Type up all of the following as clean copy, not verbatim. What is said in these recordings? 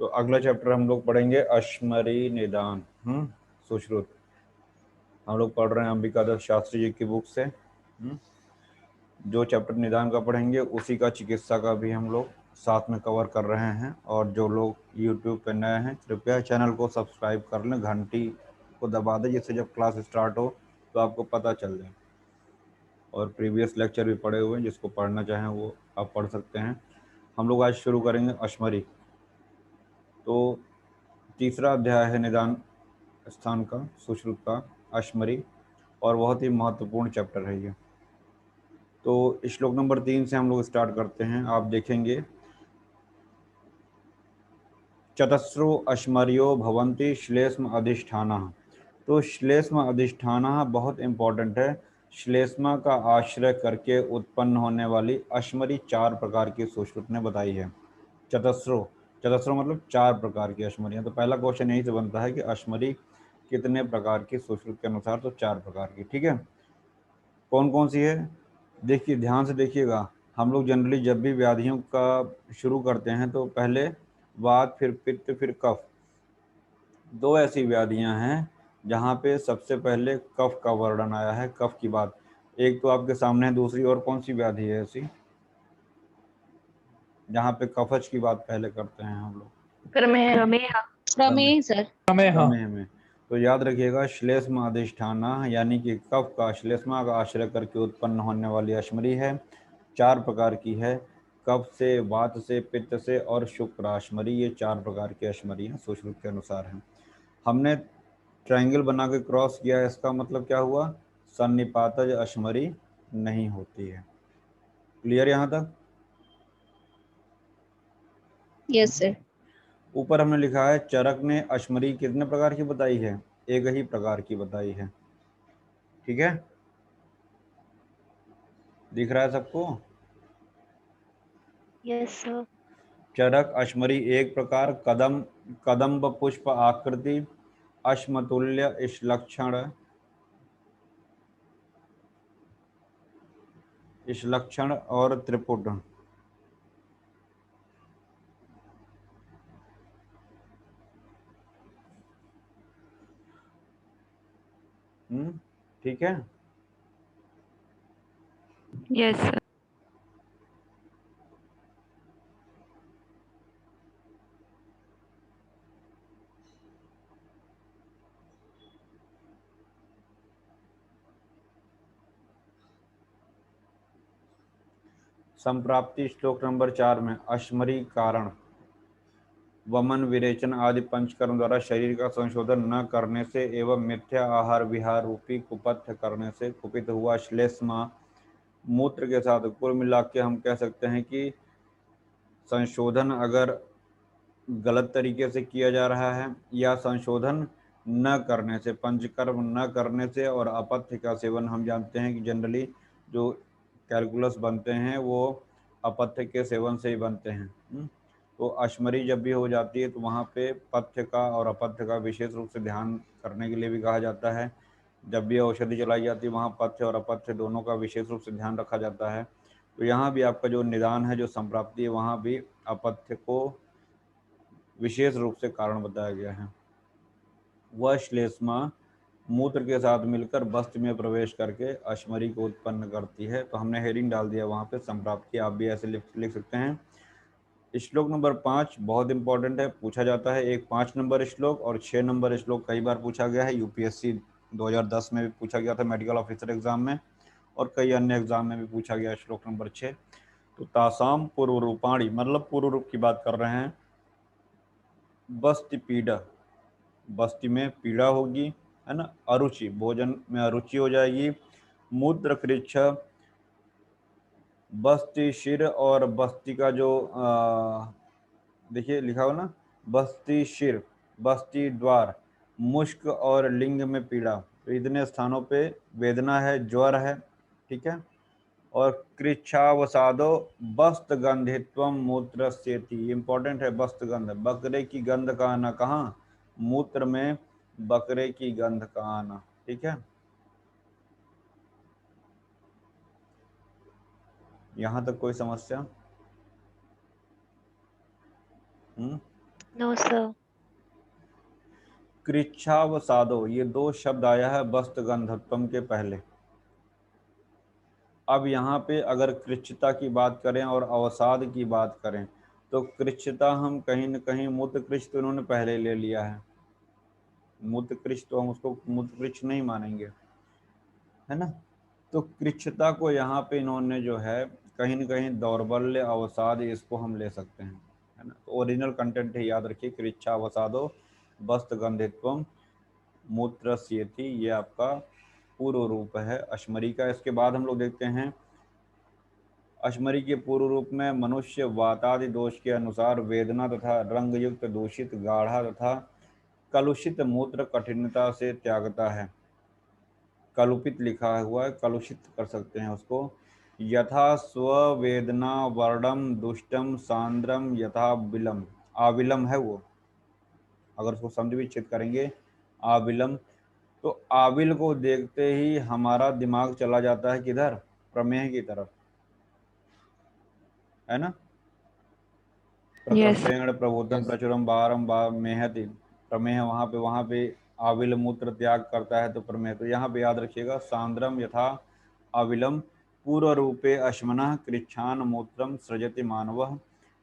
तो अगला चैप्टर हम लोग पढ़ेंगे अश्मरी निदान। सुश्रुत हम लोग पढ़ रहे हैं अंबिका दत्त शास्त्री जी की बुक से। जो चैप्टर निदान का पढ़ेंगे उसी का चिकित्सा का भी हम लोग साथ में कवर कर रहे हैं। और जो लोग यूट्यूब पे नए हैं कृपया चैनल को सब्सक्राइब कर लें, घंटी को दबा दें जिससे जब क्लास स्टार्ट हो तो आपको पता चल जाए। और प्रीवियस लेक्चर भी पढ़े हुए हैं, जिसको पढ़ना चाहें वो आप पढ़ सकते हैं। हम लोग आज शुरू करेंगे अश्मरी। तो तीसरा अध्याय है निदान स्थान का, सुश्रुत का, अश्मरी, और बहुत ही महत्वपूर्ण चैप्टर है ये। तो श्लोक नंबर 3 से हम लोग स्टार्ट करते हैं। आप देखेंगे चतस्रो अश्मर्यो भवन्ति श्लेष्म अधिष्ठानः। तो श्लेष्म अधिष्ठानः बहुत इंपॉर्टेंट है। श्लेष्मा का आश्रय करके उत्पन्न होने वाली अश्मरी 4 प्रकार की सुश्रुत ने बताई है। चतस्रो, चतस्रो मतलब 4 प्रकार की अश्मरियाँ। तो पहला क्वेश्चन यही से बनता है कि अश्मरी कितने प्रकार की सुश्रुत के अनुसार, तो 4 प्रकार की। ठीक है, कौन कौन सी है देखिए, ध्यान से देखिएगा। हम लोग जनरली जब भी व्याधियों का शुरू करते हैं तो पहले वात, फिर पित्त, फिर कफ। 2 ऐसी व्याधियां हैं जहाँ पे सबसे पहले कफ का वर्णन आया है, कफ की बात। एक तो आपके सामने है, दूसरी और कौन सी व्याधि है ऐसी जहाँ पे कफज की बात पहले करते हैं हम लोग? प्रमेह। प्रमेह। प्रमेह सर। प्रमेह में तो याद रखिएगा श्लेष्म अधिष्ठाना, यानी कि कफ का श्लेष्मा का आश्रय करके उत्पन्न होने वाली अश्मरी है। 4 प्रकार की है, कफ से, वात से, पित्त से और शुक्र अश्मरी। ये 4 प्रकार की अश्मरियाँ सुश्रुत के अनुसार हैं। हमने ट्रायंगल बना के क्रॉस किया, इसका मतलब क्या हुआ? सन्निपातज अश्मरी नहीं होती है। क्लियर यहाँ तक? Yes sir. ऊपर हमने लिखा है चरक ने अश्मरी कितने प्रकार की बताई है? एक ही प्रकार की बताई है। ठीक है, दिख रहा है सबको? Yes sir. चरक अश्मरी एक प्रकार, कदम्ब पुष्प आकृति, अश्मतुल्य इश्लक्षण और त्रिपुट। ठीक है। Yes sir. संप्राप्ति श्लोक नंबर 4 में अश्मरी कारण वमन, विरेचन आदि पंचकर्म द्वारा शरीर का संशोधन न करने से एवं मिथ्या आहार विहार रूपी कुपथ्य करने से कुपित हुआ श्लेष्मा मूत्र के साथ कुल मिला के हम कह सकते हैं कि संशोधन अगर गलत तरीके से किया जा रहा है या संशोधन न करने से, पंचकर्म न करने से और अपथ्य का सेवन, हम जानते हैं कि जनरली जो कैलकुलस बनते हैं वो अपथ्य के सेवन से ही बनते हैं। तो अश्मरी जब भी हो जाती है तो वहाँ पे पथ्य का और अपथ्य का विशेष रूप से ध्यान करने के लिए भी कहा जाता है। जब भी औषधि चलाई जाती है वहाँ पथ्य और अपथ्य दोनों का विशेष रूप से ध्यान रखा जाता है। तो यहाँ भी आपका जो निदान है, जो संप्राप्ति है, वहाँ भी अपथ्य को विशेष रूप से कारण बताया गया है। वह श्लेष्मा मूत्र के साथ मिलकर बस्ती में प्रवेश करके अश्मरी को उत्पन्न करती है। तो हमने हेडिंग डाल दिया वहाँ पे संप्राप्ति, आप भी ऐसे लिख सकते हैं। श्लोक नंबर 5 बहुत इंपॉर्टेंट है, पूछा जाता है। एक 5 नंबर श्लोक और 6 नंबर श्लोक कई बार पूछा गया है। यूपीएससी 2010 में भी पूछा गया था मेडिकल ऑफिसर एग्जाम में, और कई अन्य एग्जाम में भी पूछा गया। श्लोक नंबर 6, तो तासाम पूर्व रूपाणी, मतलब पूर्व रूप की बात कर रहे हैं। बस्ति पीड़ा, बस्ती में पीड़ा होगी, है ना। अरुचि, भोजन में अरुचि हो जाएगी। मूत्र कृच्छ, बस्ती शिर और बस्ती का जो देखिए लिखा हो ना, बस्ती शिर, बस्ती द्वार, मुष्क और लिंग में पीड़ा। तो इतने स्थानों पे वेदना है, ज्वर है। ठीक है। और कृच्छावसादो बस्त गंधित्व मूत्र सेति, इंपॉर्टेंट है। बस्त गंध, बकरे की गंध का आना। कहाँ? मूत्र में बकरे की गंध का आना। ठीक है, यहाँ तक कोई समस्या? हम्म No, sir. कृच्छावसादो, ये दो शब्द आया है वस्त गंधत्वम के पहले। अब यहाँ पे अगर कृच्छता की बात करें और अवसाद की बात करें तो कृच्छता हम कहीं न कहीं मूत्रकृच्छ तो इन्होंने पहले ले लिया है, मूत्रकृच्छ तो हम उसको मूत्रकृच्छ नहीं मानेंगे, है ना। तो कृच्छता को यहाँ पे इन्होंने जो है कहीं न कहीं दौर्बल्य अवसाद इसको हम ले सकते हैं, है ना। तो ओरिजिनल कंटेंट है, याद रखिए, कृच्छा अवसादो वस्त गंधित्वम मूत्रस्येति, ये आपका पूर्व रूप है अश्मरी का। इसके बाद हम लोग देखते हैं अश्मरी के पूर्व रूप में मनुष्य वातादि दोष के अनुसार वेदना तथा रंग युक्त दूषित गाढ़ा तथा कलुषित मूत्र कठिनता से त्यागता है। कलुषित लिखा हुआ है, कलुषित कर सकते हैं उसको। यथा स्ववेदना वर्णम दुष्टम सांद्रम यथा विलम, आविलम है वो, अगर उसको संधि विच्छेद करेंगे आविलम, तो आविल को देखते ही हमारा दिमाग चला जाता है किधर, प्रमेह की तरफ, है ना। Yes. प्रकृतेण प्रभुतम प्रचुरम बारम बार मेहति, प्रमेह वहां पे आविल मूत्र त्याग करता है तो प्रमेह। तो यहाँ पे याद रखिएगा सांद्रम यथा आविलम पूर्व रूपे अश्मनः कृच्छान मूत्रम सृजति मानवः,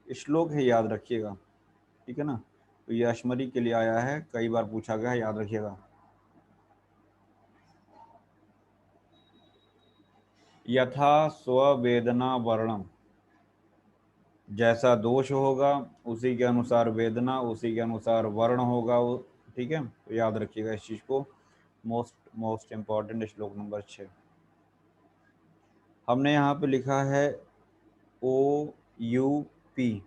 श्लोक है, याद रखिएगा, ठीक है ना। तो ये अश्मरी के लिए आया है, कई बार पूछा गया है, याद रखिएगा। यथा स्ववेदना वर्णम, जैसा दोष होगा उसी के अनुसार वेदना, उसी के अनुसार वर्ण होगा वो, ठीक है। तो याद रखिएगा इस चीज को, मोस्ट मोस्ट इंपॉर्टेंट श्लोक नंबर 6। हमने यहाँ पे लिखा है ओ यू पी,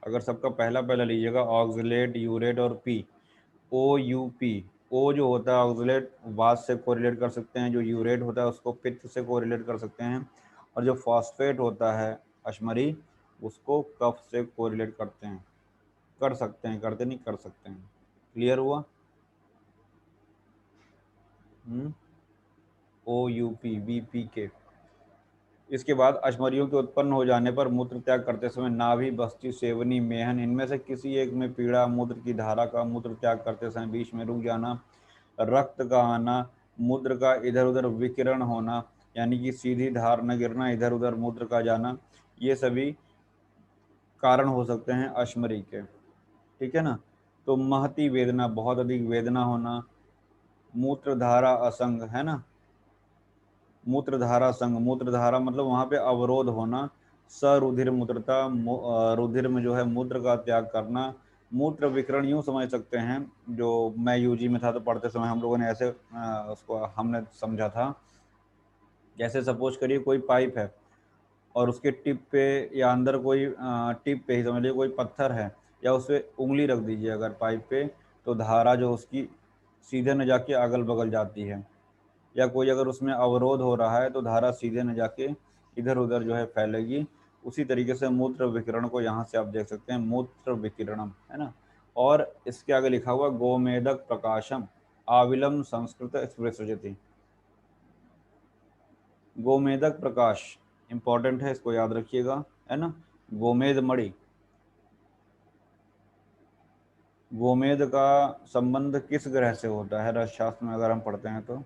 अगर सबका पहला पहला लीजिएगा ऑक्सलेट यूरेट और पी, ओ यू पी। ओ जो होता है ऑक्सलेट वात से कोरिलेट कर सकते हैं, जो यूरेट होता है उसको पित्त से कोरिलेट कर सकते हैं, और जो फॉस्फेट होता है अश्मरी उसको कफ से कोरिलेट करते हैं, कर सकते हैं, करते नहीं, कर सकते हैं। क्लियर हुआ। ओ यू पी बी पी के। इसके बाद अश्मरियों के उत्पन्न हो जाने पर मूत्र त्याग करते समय नाभि बस्ती सेवनी मेहन इनमें से किसी एक में पीड़ा, मूत्र की धारा का मूत्र त्याग करते समय बीच में रुक जाना, रक्त का आना, मूत्र का इधर उधर विकिरण होना, यानी कि सीधी धार न गिरना, इधर उधर मूत्र का जाना, ये सभी कारण हो सकते हैं अश्मरी के, ठीक है ना। तो महती वेदना, बहुत अधिक वेदना होना, मूत्रधारा असंग, है ना, मूत्रधारा संग, मूत्रधारा मतलब वहां पे अवरोध होना, सरुधिर मूत्रता, रुधिर में जो है मूत्र का त्याग करना, मूत्र विकरण यूं समझ सकते हैं, जो मैं यूजी में था तो पढ़ते समय हम लोगों ने ऐसे उसको हमने समझा था, जैसे सपोज करिए कोई पाइप है और उसके टिप पे या अंदर कोई टिप पे ही समझ लीजिए कोई पत्थर है, या उस पर उंगली रख दीजिए अगर पाइप पे, तो धारा जो उसकी सीधे न जाके अगल बगल जाती है, या कोई अगर उसमें अवरोध हो रहा है तो धारा सीधे न जाके इधर उधर जो है फैलेगी। उसी तरीके से मूत्र विकिरण को यहाँ से आप देख सकते हैं, मूत्र विकिरणम, है ना। और इसके आगे लिखा हुआ गोमेदक प्रकाशम आविलम संस्कृत स्पृशति, गोमेदक प्रकाश इंपॉर्टेंट है, इसको याद रखिएगा, है ना। गोमेद मणि, गोमेद का संबंध किस ग्रह से होता है रस शास्त्र में अगर हम पढ़ते हैं तो?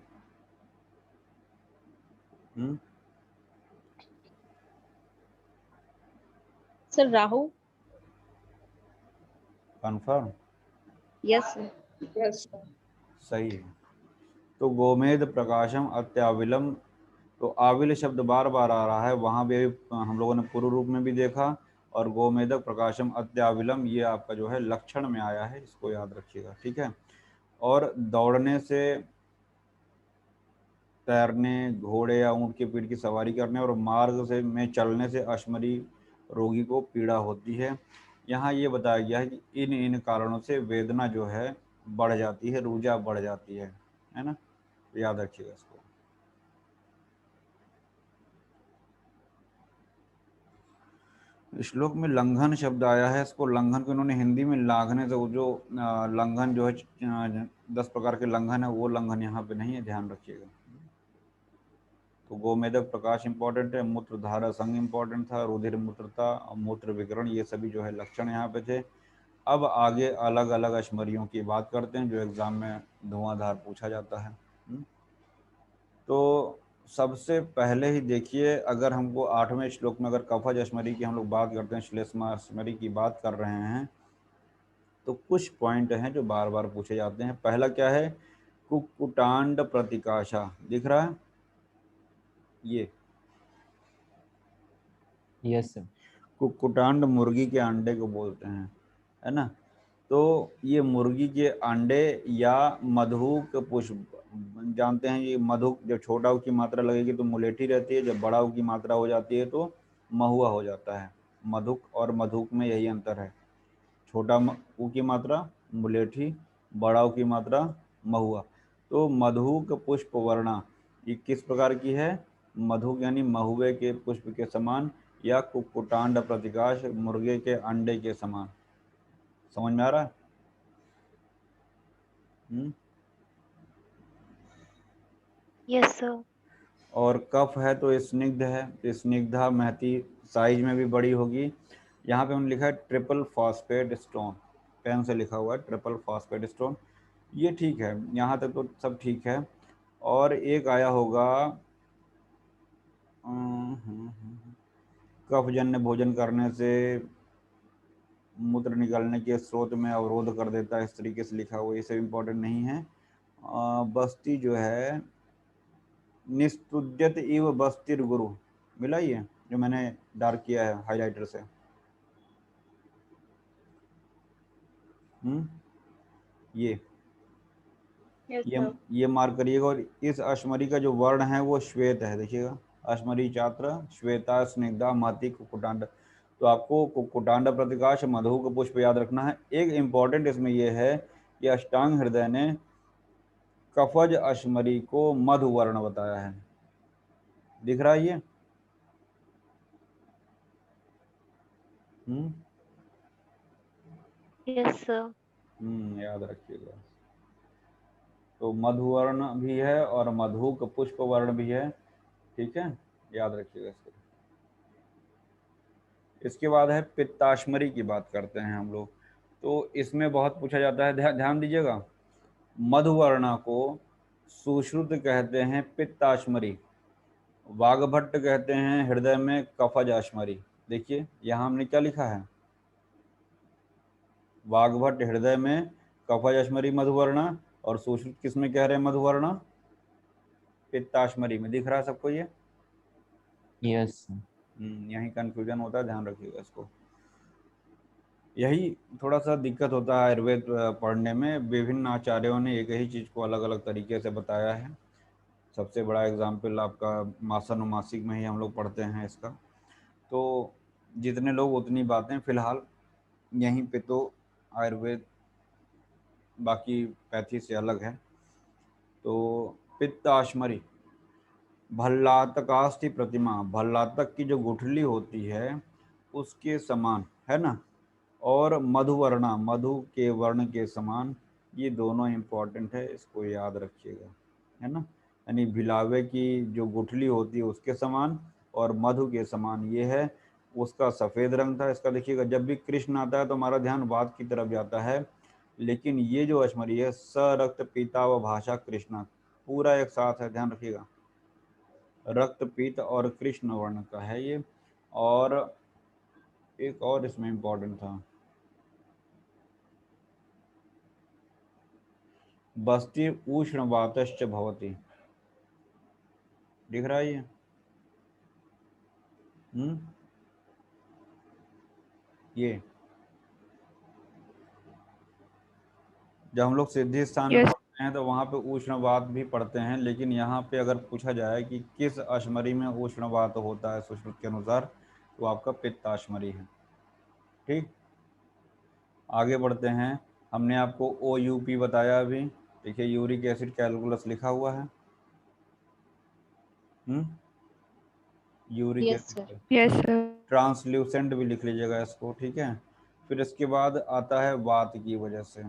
Sir, Rahu. Confirm? Yes, sir. सही है। तो गोमेद प्रकाशम अत्याविलम, तो आविल शब्द बार बार आ रहा है, वहाँ भी हम लोगों ने पूर्व रूप में भी देखा, और गोमेदक प्रकाशम अत्याविलम ये आपका जो है लक्षण में आया है, इसको याद रखिएगा, ठीक है। और दौड़ने से, तैरने, घोड़े या ऊंट की पीठ की सवारी करने और मार्ग से में चलने से अश्मरी रोगी को पीड़ा होती है। यहाँ ये बताया गया है कि इन इन कारणों से वेदना जो है बढ़ जाती है, रूजा बढ़ जाती है ना। तो याद रखिएगा इसको। श्लोक में लंघन शब्द आया है, इसको लंघन को इन्होंने हिंदी में लाघने से, वो जो लंघन जो है 10 प्रकार के लंघन है, वो लंघन यहाँ पे नहीं है, ध्यान रखिएगा। तो गोमेदक प्रकाश इंपॉर्टेंट है, मूत्रधारा संग इंपॉर्टेंट था, रुधिर मूत्रता और मूत्र विकरण ये सभी जो है लक्षण यहाँ पे थे। अब आगे अलग अलग अश्मरियों की बात करते हैं जो एग्जाम में धुआंधार पूछा जाता है। तो सबसे पहले ही देखिए, अगर हमको 8वें श्लोक में अगर कफज अश्मरी की हम लोग बात करते हैं, श्लेष्मा अश्मरी की बात कर रहे हैं, तो कुछ पॉइंट हैं जो बार बार पूछे जाते हैं। पहला क्या है? कुक्कुटांड प्रतिकाशा, दिख रहा है ये? Yes sir. कुक्कुटांड मुर्गी के अंडे को बोलते हैं, है ना? तो ये मुर्गी के अंडे या मधुक पुष्प, जानते हैं ये मधुक, जब छोटा ऊ की मात्रा लगेगी तो मुलेठी रहती है, जब बड़ा ऊ की मात्रा हो जाती है तो महुआ हो जाता है। मधुक और मधुक में यही अंतर है, छोटा ऊ की मात्रा मुलेठी, बड़ा ऊ की मात्रा महुआ। तो मधुक पुष्प वर्णा ये किस प्रकार की है? मधुक यानी महुए के पुष्प के समान, या कुक्कुटांड प्रतिकाश मुर्गे के अंडे के समान। समझ में आ रहा है? Yes sir. और कफ है तो स्निग्ध है, तो स्निग्धा महती साइज में भी बड़ी होगी। यहाँ पे हमने लिखा है ट्रिपल फॉस्फेट स्टोन, पेन से लिखा हुआ है ट्रिपल फॉस्फेट स्टोन, ये ठीक है, यहाँ तक तो सब ठीक है। और एक आया होगा कफजन्य भोजन करने से मूत्र निकलने के स्रोत में अवरोध कर देता है, इस तरीके से लिखा हुआ है, ये सब इम्पोर्टेंट नहीं है। बस्ती जो है निस्तुद्यत इव बस्तिर गुरु, मिला ये जो मैंने डार्क किया है हाइलाइटर से। ये यस ये सर। ये मार्क करिएगा। और इस अश्मरी का जो वर्ण है वो श्वेत है, देखिएगा, अश्मरी छात्र श्वेता स्निग्धा महती कुक्कुटांड। तो आपको कुक्कुटांड प्रतिकाश मधु का पुष्प याद रखना है। एक इम्पॉर्टेंट इसमें यह है कि अष्टांग हृदय ने कफज अश्मरी को मधु वर्ण बताया है, दिख रहा है ये? Yes sir. याद रखिएगा। तो मधुवर्ण भी है और मधुक पुष्प वर्ण भी है, ठीक है, याद रखिएगा इसको। इसके बाद है पित्ताश्मरी की बात करते हैं हम लोग। तो इसमें बहुत पूछा जाता है, ध्यान दीजिएगा। मधुवर्णा को सुश्रुत कहते हैं पित्ताश्मरी, वाग्भट्ट कहते हैं हृदय में कफज अश्मरी। देखिए यहाँ हमने क्या लिखा है, वाग्भट्ट हृदय में कफज अश्मरी मधुवर्णा, और सुश्रुत किस में कह रहे हैं मधुवर्णा? पित्ताश्मरी में। दिख रहा है सबको ये? यस। यही कंफ्यूजन होता है, ध्यान रखिएगा इसको। यही थोड़ा सा दिक्कत होता है आयुर्वेद पढ़ने में, विभिन्न आचार्यों ने एक ही चीज़ को अलग अलग तरीके से बताया है। सबसे बड़ा एग्जाम्पल आपका मासानुमासिक में ही हम लोग पढ़ते हैं इसका। तो जितने लोग उतनी बातें, फिलहाल यहीं पे तो आयुर्वेद बाकी पैथी से अलग है। तो पित्ताश्मरी भल्लातकास्ति प्रतिमा, भल्लातक की जो गुठली होती है उसके समान, है ना? और मधुवर्णा, मधु के वर्ण के समान, ये दोनों इम्पॉर्टेंट है, इसको याद रखिएगा, है ना? यानी भिलावे की जो गुठली होती है उसके समान और मधु के समान ये है। उसका सफ़ेद रंग था, इसका देखिएगा, जब भी कृष्ण आता है तो हमारा ध्यान वात की तरफ जाता है, लेकिन ये जो अश्मरी है स रक्त पीता व भाषा कृष्णा, पूरा एक साथ है, ध्यान रखिएगा। रक्त पीत और कृष्ण वर्ण का है ये। और एक और इसमें इम्पोर्टेंट था, बस्ती उष्ण वातश्च भवति, दिख रहा है ये? ये जब हम लोग सिद्धि स्थान में यस। पढ़ते हैं तो वहाँ पे उष्णवात भी पढ़ते हैं, लेकिन यहाँ पे अगर पूछा जाए कि किस अश्मरी में उष्णवात होता है सुश्रुत के अनुसार, तो आपका पित्ताश्मरी है। ठीक, आगे बढ़ते हैं। हमने आपको OUP बताया अभी, देखिए यूरिक एसिड कैलकुलस लिखा हुआ है। Uric yes sir. Acid yes sir. Translucent भी लिख लीजिएगा इसको, ठीक है। फिर इसके बाद आता है वात की वजह से,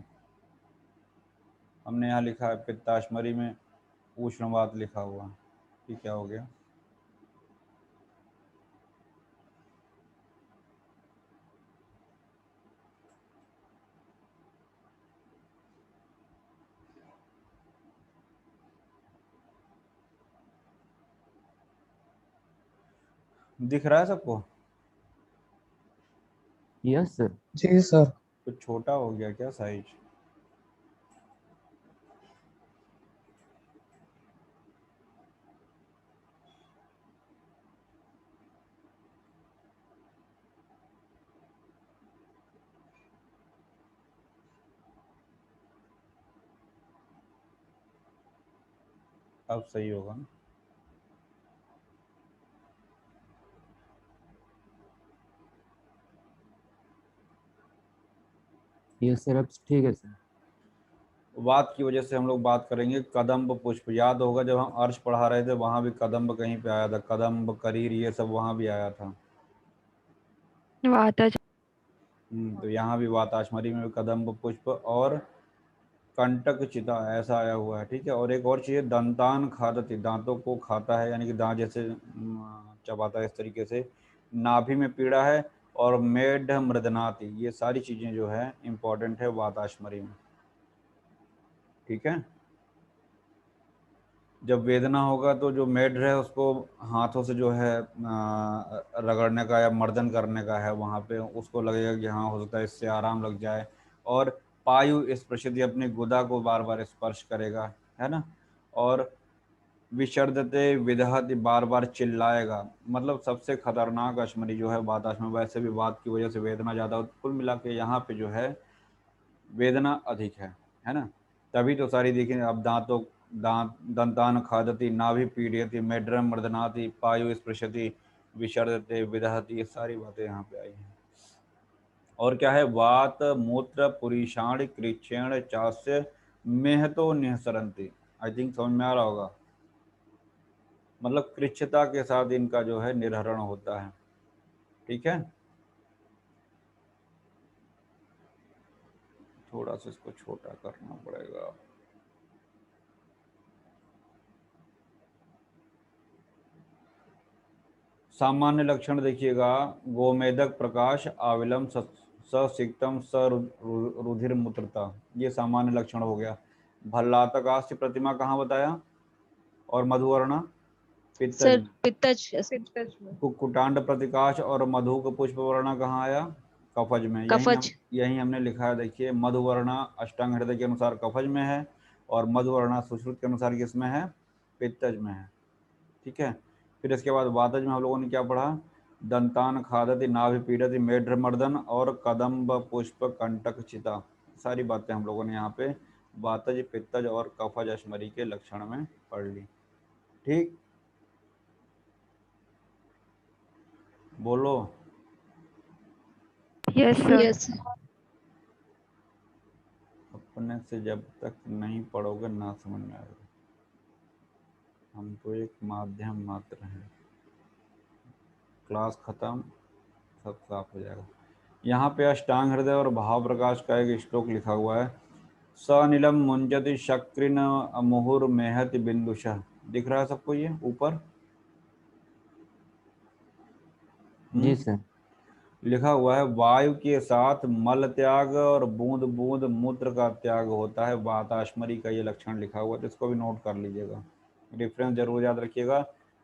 हमने यहाँ लिखा है पित्ताश्मरी में उष्णवात लिखा हुआ, ये क्या हो गया? दिख रहा है सबको? Yes sir. जी सर। कुछ छोटा हो गया क्या साइज? अब सही होगा ना? यस सर, अब ठीक है सर। वात की वजह से हम लोग बात करेंगे कदम्ब पुष्प। याद होगा जब हम अर्श पढ़ा रहे थे वहां भी कदम्ब कहीं पे आया था, कदम्ब करीर ये सब वहां भी आया था। वाता तो यहाँ भी वाताश्मरी में भी कदम्ब पुष्प और कंटक चिता ऐसा आया हुआ है। ठीक है, और एक और चीज़ है, दंतान खादति, दांतों को खाता है, यानी कि दांत जैसे चबाता है इस तरीके से। नाभि में पीड़ा है, और मेढ मृदनाति, ये सारी चीज़ें जो है इम्पोर्टेंट है वाताश्मरी में। ठीक है, जब वेदना होगा तो जो मेढ है उसको हाथों से जो है रगड़ने का या मर्दन करने का है, वहाँ पे उसको लगेगा कि हाँ हो सकता है इससे आराम लग जाए। और पायु स्पर्शति, अपने गुदा को बार बार स्पर्श करेगा, है ना। और विषर्दते विदहत, बार बार चिल्लाएगा। मतलब सबसे खतरनाक अश्मरी जो है वाताश्मरी। वैसे भी वात की वजह से वेदना ज़्यादा होती है, कुल मिला के यहाँ पे जो है वेदना अधिक है ना। तभी तो सारी देखिए, अब दंतान खादति, नाभि पीड़यति, मेड्रम मर्दनाति, पायु स्पृशति, विसर्जते विदहति, ये सारी बातें यहाँ पे आई हैं। और क्या है, वात मूत्र पुरीषाण कृच्छेण चास्य मेहतो निहसरंती। आई थिंक समझ में आ रहा होगा। मतलब कृच्छता के साथ इनका जो है निर्हरण होता है। ठीक है, थोड़ा सा इसको छोटा करना पड़ेगा। सामान्य लक्षण देखिएगा, गोमेदक प्रकाश, आविलम, ससिक्तम, रुधिर मूत्रता, ये सामान्य लक्षण हो गया। भल्लातकास्य प्रतिमा कहाँ बताया? और मधुवर्णा पित्तज सर में। पित्तज। कुकुटांड प्रतिकाश और मधुक पुष्प वर्णा कहाँ आया? कफज में। कफज। यही हमने लिखा है, देखिए मधुवर्णा अष्टांग हृदय के अनुसार कफज में है, और मधुवर्णा सुश्रुत के अनुसार किसमें है? पित्तज में है। ठीक है, फिर इसके बाद वातज में हम लोगों ने क्या पढ़ा? दंतान खादति, नाभि पीड़ति, मेढ्र मर्दन और कदम्ब पुष्प कंटक चिता। सारी बातें हम लोगों ने यहाँ पे वातज, पित्तज और कफज अश्मरी के लक्षण में पढ़ ली। ठीक, बोलो। Yes sir. यस। अपने से जब तक नहीं पढ़ोगे ना समझ में आएगा। हम तो एक माध्यम मात्र हैं, क्लास खत्म सब साफ हो जाएगा। यहाँ पे अष्टांग हृदय और भाव प्रकाश का एक श्लोक लिखा हुआ है, सनीलम मुंजति शक्रिन मुहुर मेहति बिंदुशः। दिख रहा है सबको ये ऊपर? जी सर। लिखा हुआ है, वायु के साथ मल त्याग और बूंद बूंद मूत्र का त्याग होता है। वाताश्मरी का ये लक्षण लिखा हुआ है, तो इसको भी नोट कर लीजिएगा, डिफरेंस जरूर याद रखिएगा।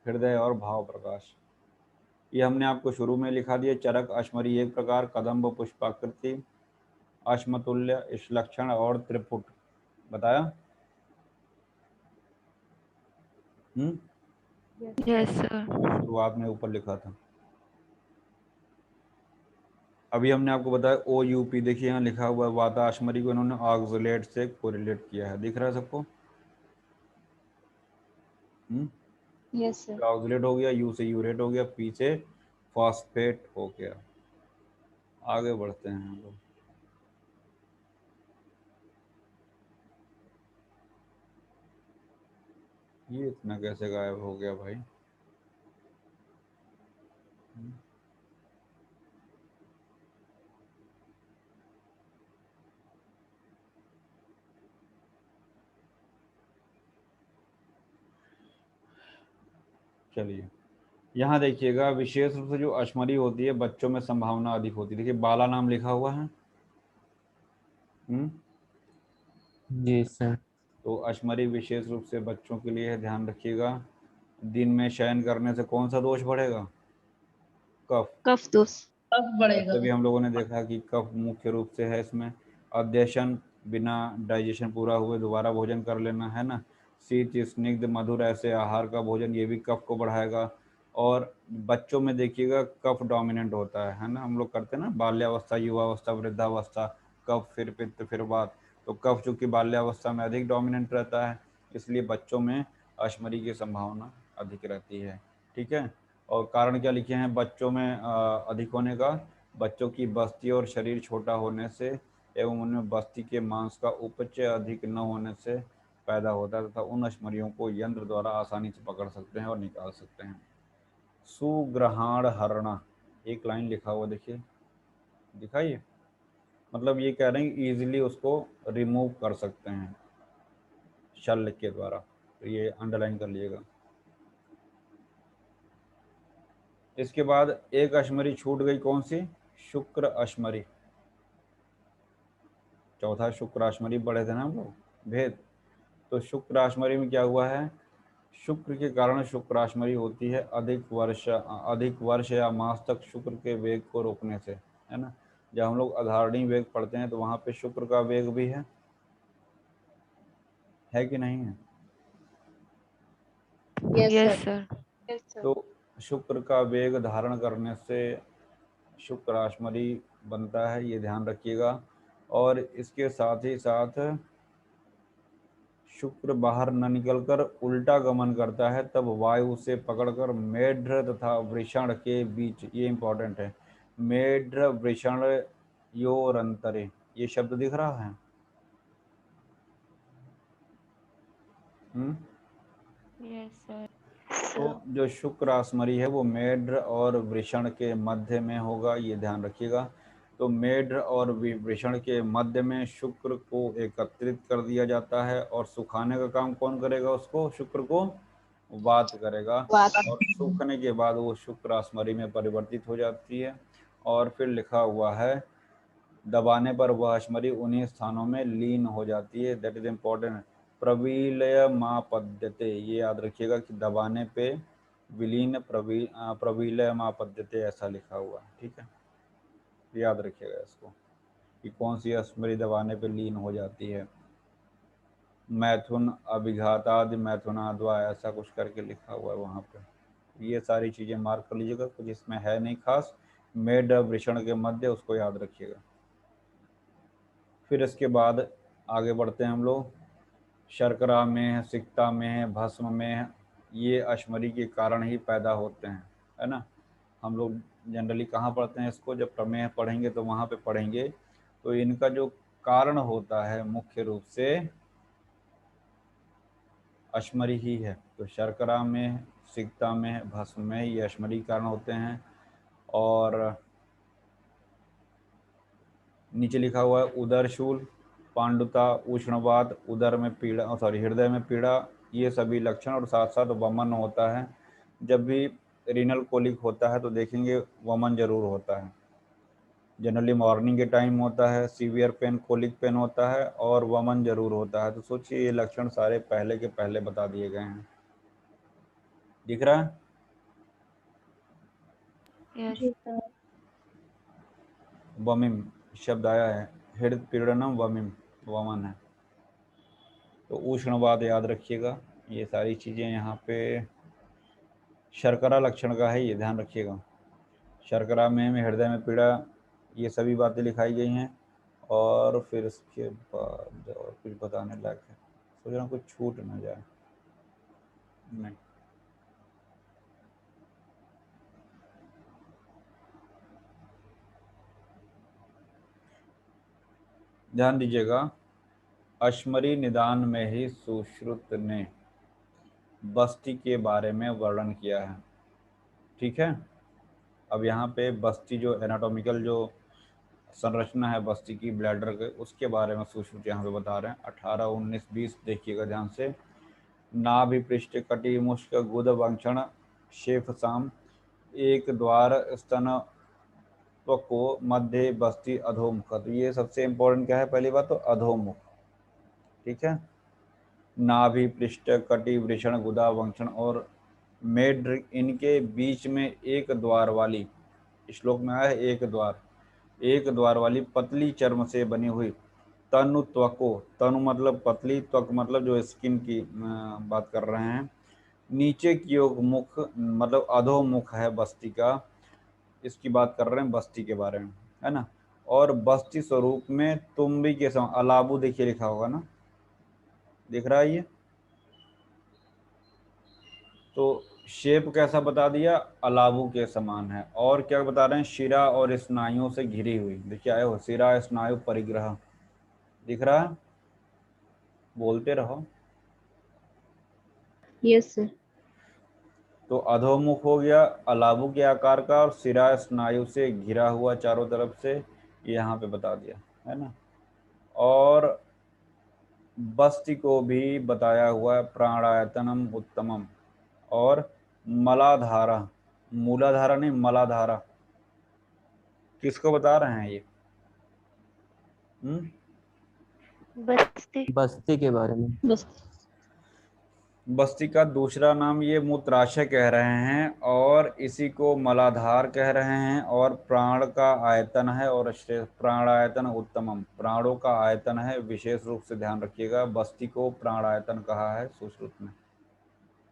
हृदय और भाव प्रकाश, ये हमने आपको शुरू में लिखा दिया। चरक अश्मरी एक प्रकार, कदम्ब पुष्पाकृति, अश्मतुल्य इस लक्षण और त्रिपुट बताया। Yes sir. शुरुआत में ऊपर लिखा था। अभी हमने आपको बताया OUP, देखिए यहाँ लिखा हुआ है, वाताश्मरी को इन्होंने ऑक्सलेट से कोरिलेट किया है। दिख रहा है सबको? Yes sir. ऑक्सलेट हो गया, U से यूरेट हो गया, P से फॉस्फेट हो गया। आगे बढ़ते हैं हम लोग। ये इतना कैसे गायब हो गया भाई? चलिए, यहाँ देखिएगा, विशेष रूप से जो अश्मरी होती है बच्चों में संभावना अधिक होती है। देखिए बाला नाम लिखा हुआ है। जी सर। तो अश्मरी विशेष रूप से बच्चों के लिए है, ध्यान रखिएगा। दिन में शयन करने से कौन सा दोष बढ़ेगा? कफ। कफ दोष कफ बढ़ेगा। तभी हम लोगों ने देखा कि कफ मुख्य रूप से है इसमें। अध्यशन, बिना डाइजेशन पूरा हुए दोबारा भोजन कर लेना, है ना। शीत, स्निग्ध, मधुर ऐसे आहार का भोजन, ये भी कफ को बढ़ाएगा। और बच्चों में देखिएगा कफ डोमिनेंट होता है ना। हम लोग करते हैं ना, बाल्यावस्था, युवावस्था, वृद्धावस्था, कफ, फिर पित्त, फिर वात। तो कफ चूंकि बाल्यावस्था में अधिक डोमिनेंट रहता है, इसलिए बच्चों में अश्मरी की संभावना अधिक रहती है। ठीक है। और कारण क्या लिखे हैं बच्चों में अधिक होने का? बच्चों की बस्ती और शरीर छोटा होने से एवं उनमें बस्ती के मांस का उपचय अधिक न होने से पैदा होता है, तथा उन अश्मरियों को यंत्र द्वारा आसानी से पकड़ सकते हैं और निकाल सकते हैं। सुग्रहाण हरणा, एक लाइन लिखा हुआ देखिए, दिखाइए। मतलब ये कह रहे हैं कि ईजिली उसको रिमूव कर सकते हैं शल्य के द्वारा। तो ये अंडरलाइन कर लीजिएगा। इसके बाद एक अश्मरी छूट गई, कौन सी? शुक्र अश्मरी। चौथा शुक्र अश्मरी पढ़े थे ना हम लोग, भेद। तो शुक्र अश्मरी में क्या हुआ है? शुक्र के कारण शुक्र अश्मरी होती है अधिक वर्ष या मास तक शुक्र के वेग को रोकने से, है ना। जब हम लोग अधारणीय वेग पढ़ते हैं तो वहां पे शुक्र का वेग भी है कि नहीं है? Yes sir. तो शुक्र का वेग धारण करने से शुक्र अश्मरी बनता है, ये ध्यान रखिएगा। और इसके साथ ही साथ शुक्र बाहर न निकलकर उल्टा गमन करता है, तब वायु उसे पकड़कर मेढ्र तथा वृषण के बीच, ये इंपॉर्टेंट है, मेढ्र वृषण योरंतरे, ये शब्द दिख रहा है। Yes sir. तो जो शुक्र आसमरी है वो मेढ्र और वृषण के मध्य में होगा, ये ध्यान रखिएगा। तो मेढ्र और वृषण के मध्य में शुक्र को एकत्रित कर दिया जाता है, और सुखाने का काम कौन करेगा? उसको, शुक्र को वात करेगा। और सूखने के बाद वो शुक्र आसमरी में परिवर्तित हो जाती है। और फिर लिखा हुआ है दबाने पर वह अश्मरी उन्हीं स्थानों में लीन हो जाती है। That is important. प्रवीलय मापद्यते, ये याद रखिएगा कि दबाने पे विलीन प्रवीलय मापद्यते ऐसा लिखा हुआ है। ठीक है, याद रखिएगा इसको कि कौन सी अश्मरी दबाने पे लीन हो जाती है। मैथुन अभिघातादि मैथुनाद्वा, ऐसा कुछ करके लिखा हुआ है वहाँ पे। ये सारी चीज़ें मार्क कर लीजिएगा, कुछ इसमें है नहीं खास। मेढ वृषण के मध्य, उसको याद रखिएगा। फिर इसके बाद आगे बढ़ते हैं हम लोग। शर्करा में, सिक्ता में, भस्म में, ये अश्मरी के कारण ही पैदा होते हैं, है ना। हम लोग जनरली कहाँ पढ़ते हैं इसको? जब प्रमेय पढ़ेंगे तो वहाँ पे पढ़ेंगे। तो इनका जो कारण होता है मुख्य रूप से अश्मरी ही है। तो शर्करा में, सिक्ता में, भस्म में ये अश्मरी कारण होते हैं। और नीचे लिखा हुआ है उदरशूल, पांडुता, उष्णवात, उदर में पीड़ा, हृदय में पीड़ा, ये सभी लक्षण। और साथ साथ वमन होता है। जब भी रीनल कोलिक होता है तो देखेंगे वमन जरूर होता है। जनरली मॉर्निंग के टाइम होता है, सीवियर पेन, कोलिक पेन होता है, और वमन जरूर होता है। तो सोचिए ये लक्षण सारे पहले के पहले बता दिए गए हैं। दिख रहा है? यस। वमिम शब्द आया है, हृदय पीड़नम वमिम, वमन है। तो उष्णवात याद रखिएगा। ये सारी चीज़ें यहाँ पे शर्करा लक्षण का है, ये ध्यान रखिएगा। शर्करा में हृदय में पीड़ा, ये सभी बातें लिखाई गई हैं। और फिर इसके बाद और कुछ बताने लायक है, सोच रहा हूँ कुछ छूट ना जाए। नहीं, ध्यान दीजिएगा। अश्मरी निदान में ही सुश्रुत ने बस्ती के बारे में वर्णन किया है। ठीक है। अब यहाँ पे बस्ती जो एनाटॉमिकल जो संरचना है बस्ती की, ब्लैडर के, उसके बारे में सुश्रुत यहाँ पे बता रहे हैं। 18, 19, 20 देखिएगा ध्यान से। नाभि पृष्ठ कटी मुष्क गुद वंक्षण शेफ साम, एक द्वार स्तन को मध्य बस्ती अधोमुख। तो ये सबसे इम्पोर्टेंट क्या है? पहली बात तो अधोमुख। ठीक है। नाभि पृष्ठ कटी वृषण गुदा वंक्षण और मेढ्र, इनके बीच में एक द्वार वाली श्लोक में आया है एक द्वार, एक द्वार वाली पतली चर्म से बनी हुई तनु त्वको, तनु मतलब पतली, त्वक मतलब जो स्किन की बात कर रहे हैं, नीचे की ओर मुख मतलब अधोमुख है बस्ती का, इसकी बात कर रहे हैं बस्ती के बारे में, है ना। और बस्ती स्वरूप में तुम्बी के समान, अलाबू देखिए लिखा होगा ना, दिख रहा है ये, तो शेप कैसा बता दिया, अलाबू के समान है। और क्या बता रहे हैं, शिरा और स्नायुओं से घिरी हुई, देखिए आए हो, शिरा स्नायु परिग्रह, दिख रहा है, बोलते रहो। Yes sir. तो अधोमुख हो गया, अलाबू के आकार का, और शिरा स्नायु से घिरा हुआ चारों तरफ से, यहाँ पे बता दिया, है ना। और बस्ती को भी बताया हुआ है प्राणायतनम उत्तमम, और मलाधारा, मूलाधारा नहीं मलाधारा, किसको बता रहे हैं ये? बस्ती। बस्ती के बारे में। बस। बस्ती का दूसरा नाम ये मूत्राशय कह रहे हैं, और इसी को मलाधार कह रहे हैं, और प्राण का आयतन है, और प्राणायतन उत्तमम, प्राणों का आयतन है, विशेष रूप से ध्यान रखिएगा, बस्ती को प्राणायतन कहा है सुश्रुत में,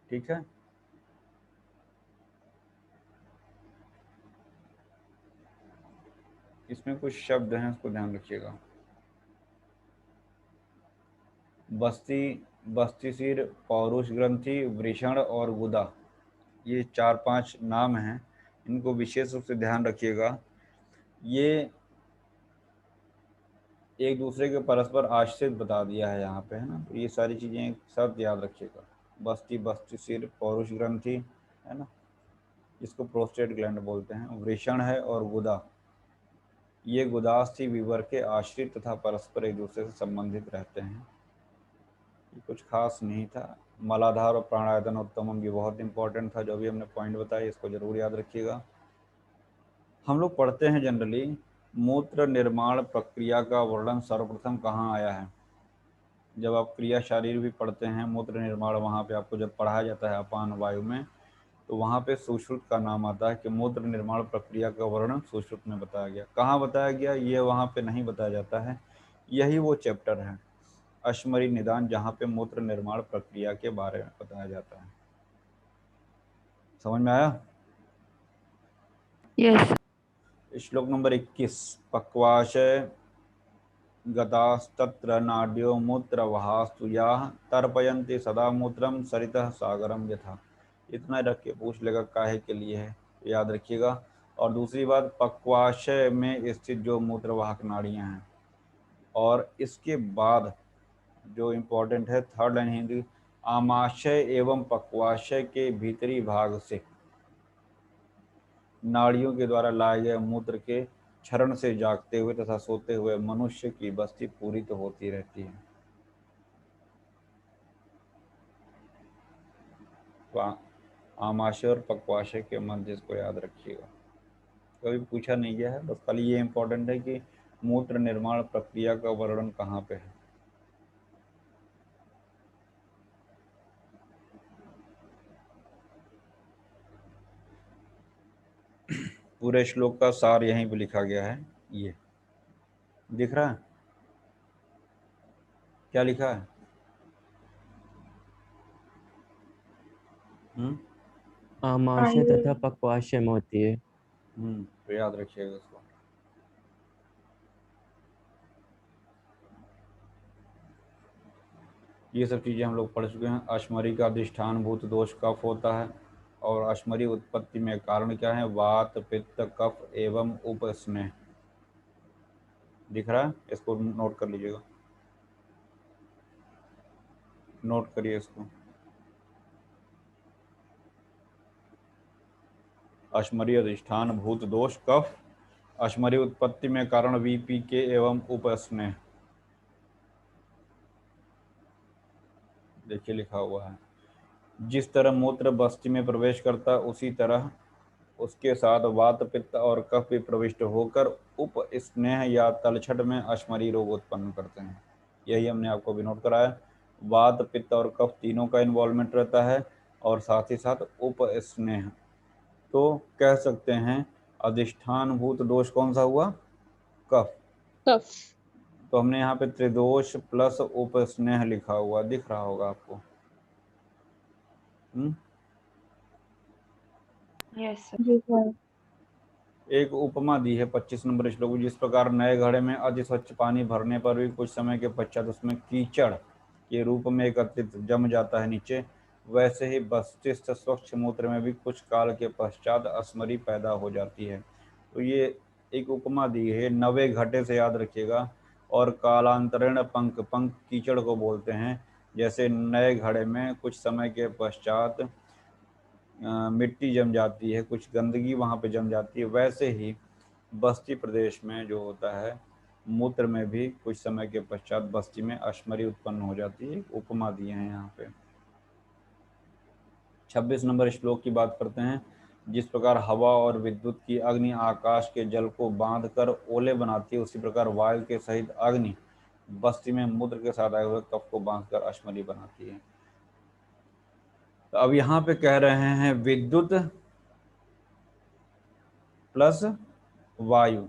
ठीक है। इसमें कुछ शब्द हैं, उसको ध्यान रखिएगा। बस्ती, बस्ती सिर, पौरुष ग्रंथि, वृषण और गुदा, ये 4-5 नाम हैं, इनको विशेष रूप से ध्यान रखिएगा। ये एक दूसरे के परस्पर आश्रित बता दिया है यहाँ पे, है ना, तो ये सारी चीज़ें सब याद रखिएगा। बस्ती, बस्ती सिर, पौरुष ग्रंथि, है ना, इसको प्रोस्टेट ग्लैंड बोलते हैं, वृषण है, और गुदा, ये गुदास्थि विवर के आश्रित तथा परस्पर एक दूसरे से संबंधित रहते हैं। ये कुछ खास नहीं था। मलाधार और प्राणायतन उत्तमम भी बहुत इंपॉर्टेंट था, जो भी हमने पॉइंट बताया, इसको जरूर याद रखिएगा। हम लोग पढ़ते हैं जनरली, मूत्र निर्माण प्रक्रिया का वर्णन सर्वप्रथम कहाँ आया है? जब आप क्रिया शारीर भी पढ़ते हैं, मूत्र निर्माण, वहाँ पे आपको जब पढ़ाया जाता है अपान वायु में, तो वहाँ पे सुश्रुत का नाम आता है कि मूत्र निर्माण प्रक्रिया का वर्णन सुश्रुत में बताया गया। कहाँ बताया गया ये वहाँ पे नहीं बताया जाता है, यही वो चैप्टर है अश्मरी निदान, जहाँ पे मूत्र निर्माण प्रक्रिया के बारे में बताया जाता है। समझ में आया? यस। श्लोक नंबर 21, पक्वाशय गतास्तत्र नाड्यो मूत्रवहास्तु याः तर्पयन्ति सदा मूत्रम सरितः सागरम यथा। इतना रख के पूछ लेगा काहे के लिए है, याद रखिएगा। और दूसरी बात, पक्वाशय में स्थित जो मूत्रवाहक नाड़ियां हैं, और इसके बाद जो इम्पोर्टेंट है थर्ड लाइन हिंदी, आमाशय एवं पक्वाशय के भीतरी भाग से नाड़ियों के द्वारा लाए गए मूत्र के क्षरण से जागते हुए तथा सोते हुए मनुष्य की बस्ती पूरी तो होती रहती है। तो आमाशय और पक्वाशय के मध्य इसको याद रखिएगा, कभी पूछा नहीं गया है, बस खाली ये इम्पोर्टेंट है कि मूत्र निर्माण प्रक्रिया का वर्णन कहाँ पे है। पूरे श्लोक का सार यहीं पे लिखा गया है, ये दिख रहा है क्या लिखा है? आमाशय तथा पक्वाशय में होती है। तो याद रखिएगा इसको। ये सब चीज़ें हम लोग पढ़ चुके हैं। अश्मरी का अधिष्ठान भूत दोष कफ होता है, और अश्मरी उत्पत्ति में कारण क्या है, वात पित्त कफ एवं उपस्नेह, दिख रहा है, इसको नोट कर लीजिएगा, नोट करिए इसको। अश्मरी अधिष्ठान भूत दोष कफ, अश्मरी उत्पत्ति में कारण वीपी के एवं उपस्नेह, देखिए लिखा हुआ है। जिस तरह मूत्र बस्ती में प्रवेश करता, उसी तरह उसके साथ वात पित्त और कफ भी प्रविष्ट होकर उप स्नेह या तलछट में अश्मरी रोग उत्पन्न करते हैं। यही हमने आपको भी नोट कराया, वात पित्त और कफ तीनों का इन्वॉल्वमेंट रहता है, और साथ ही साथ उप स्नेह। तो कह सकते हैं अधिष्ठान भूत दोष कौन सा हुआ? कफ। कफ। तो हमने यहाँ पे त्रिदोष प्लस उपस्नेह लिखा हुआ दिख रहा होगा आपको। Yes sir. जी सर। एक उपमा दी है 25 नंबर श्लोक में, जिस प्रकार नए घड़े में अति स्वच्छ पानी भरने पर भी कुछ समय के पश्चात उसमें कीचड़ के रूप में एकत्रित जम जाता है नीचे, वैसे ही बस्तिस्थ स्वच्छ मूत्र में भी कुछ काल के पश्चात अस्मरी पैदा हो जाती है। तो ये एक उपमा दी है, नवे घटे से याद रखिएगा। और कालांतरण पंख, पंख कीचड़ को बोलते हैं। जैसे नए घड़े में कुछ समय के पश्चात मिट्टी जम जाती है, कुछ गंदगी वहाँ पे जम जाती है, वैसे ही बस्ती प्रदेश में जो होता है मूत्र में भी कुछ समय के पश्चात बस्ती में अश्मरी उत्पन्न हो जाती है। उपमा दिए हैं यहाँ पे। 26 नंबर श्लोक की बात करते हैं। जिस प्रकार हवा और विद्युत की अग्नि आकाश के जल को बांधकर ओले बनाती है, उसी प्रकार वायु के सहित अग्नि बस्ती में मूत्र के साथ आए हुए कफ को बांधकर अश्मरी बनाती है। तो अब यहाँ पे कह रहे हैं विद्युत प्लस वायु।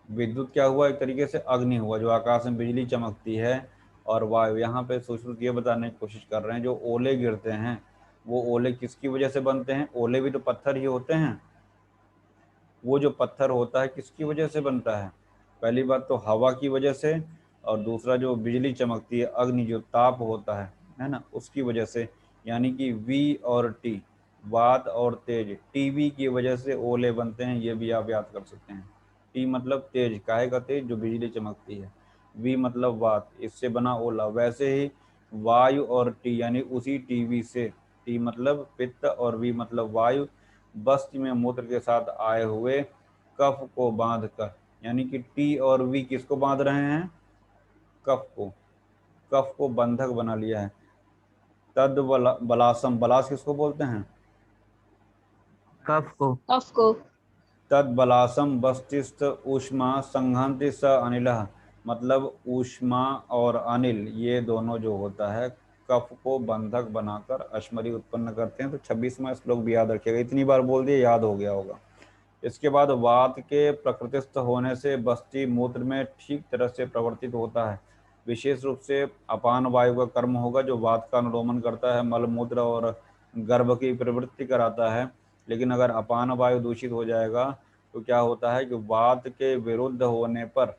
विद्युत क्या हुआ? एक तरीके से अग्नि हुआ, जो आकाश में बिजली चमकती है। और वायु यहाँ पे सुश्रुत ये बताने की कोशिश कर रहे हैं, जो ओले गिरते हैं वो ओले किसकी वजह से बनते हैं? ओले भी तो पत्थर ही होते हैं। वो जो पत्थर होता है किसकी वजह से बनता है? पहली बात तो हवा की वजह से, और दूसरा जो बिजली चमकती है, अग्नि जो ताप होता है ना, उसकी वजह से। यानी कि वी और टी, वात और तेज, टीवी की वजह से ओले बनते हैं, ये भी आप याद कर सकते हैं। टी मतलब तेज, काहे का तेज? जो बिजली चमकती है। वी मतलब वात, इससे बना ओला। वैसे ही वायु और टी यानी उसी टीवी से, टी मतलब पित्त और वी मतलब वायु, बस्ती में मूत्र के साथ आए हुए कफ को बांधकर, यानी कि टी और वी किसको बांध रहे हैं? कफ को। कफ को बंधक बना लिया है। तद बलासम, बलास किसको बोलते हैं? कफ को। कफ को। तद बलासम बस्तिस्थ ऊष्मा संघंति स अनिलः, मतलब ऊष्मा और अनिल ये दोनों जो होता है कफ को बंधक बनाकर अश्मरी उत्पन्न करते हैं। तो 26वां श्लोक भी याद रखिएगा, इतनी बार बोल दिए याद हो गया होगा। इसके बाद वात के प्रकृतिस्थ होने से बस्ती मूत्र में ठीक तरह से प्रवर्तित होता है। विशेष रूप से अपान वायु का कर्म होगा, जो वात का अनुलोमन करता है, मल मूत्र और गर्भ की प्रवृत्ति कराता है। लेकिन अगर अपान वायु दूषित हो जाएगा तो क्या होता है कि वात के विरुद्ध होने पर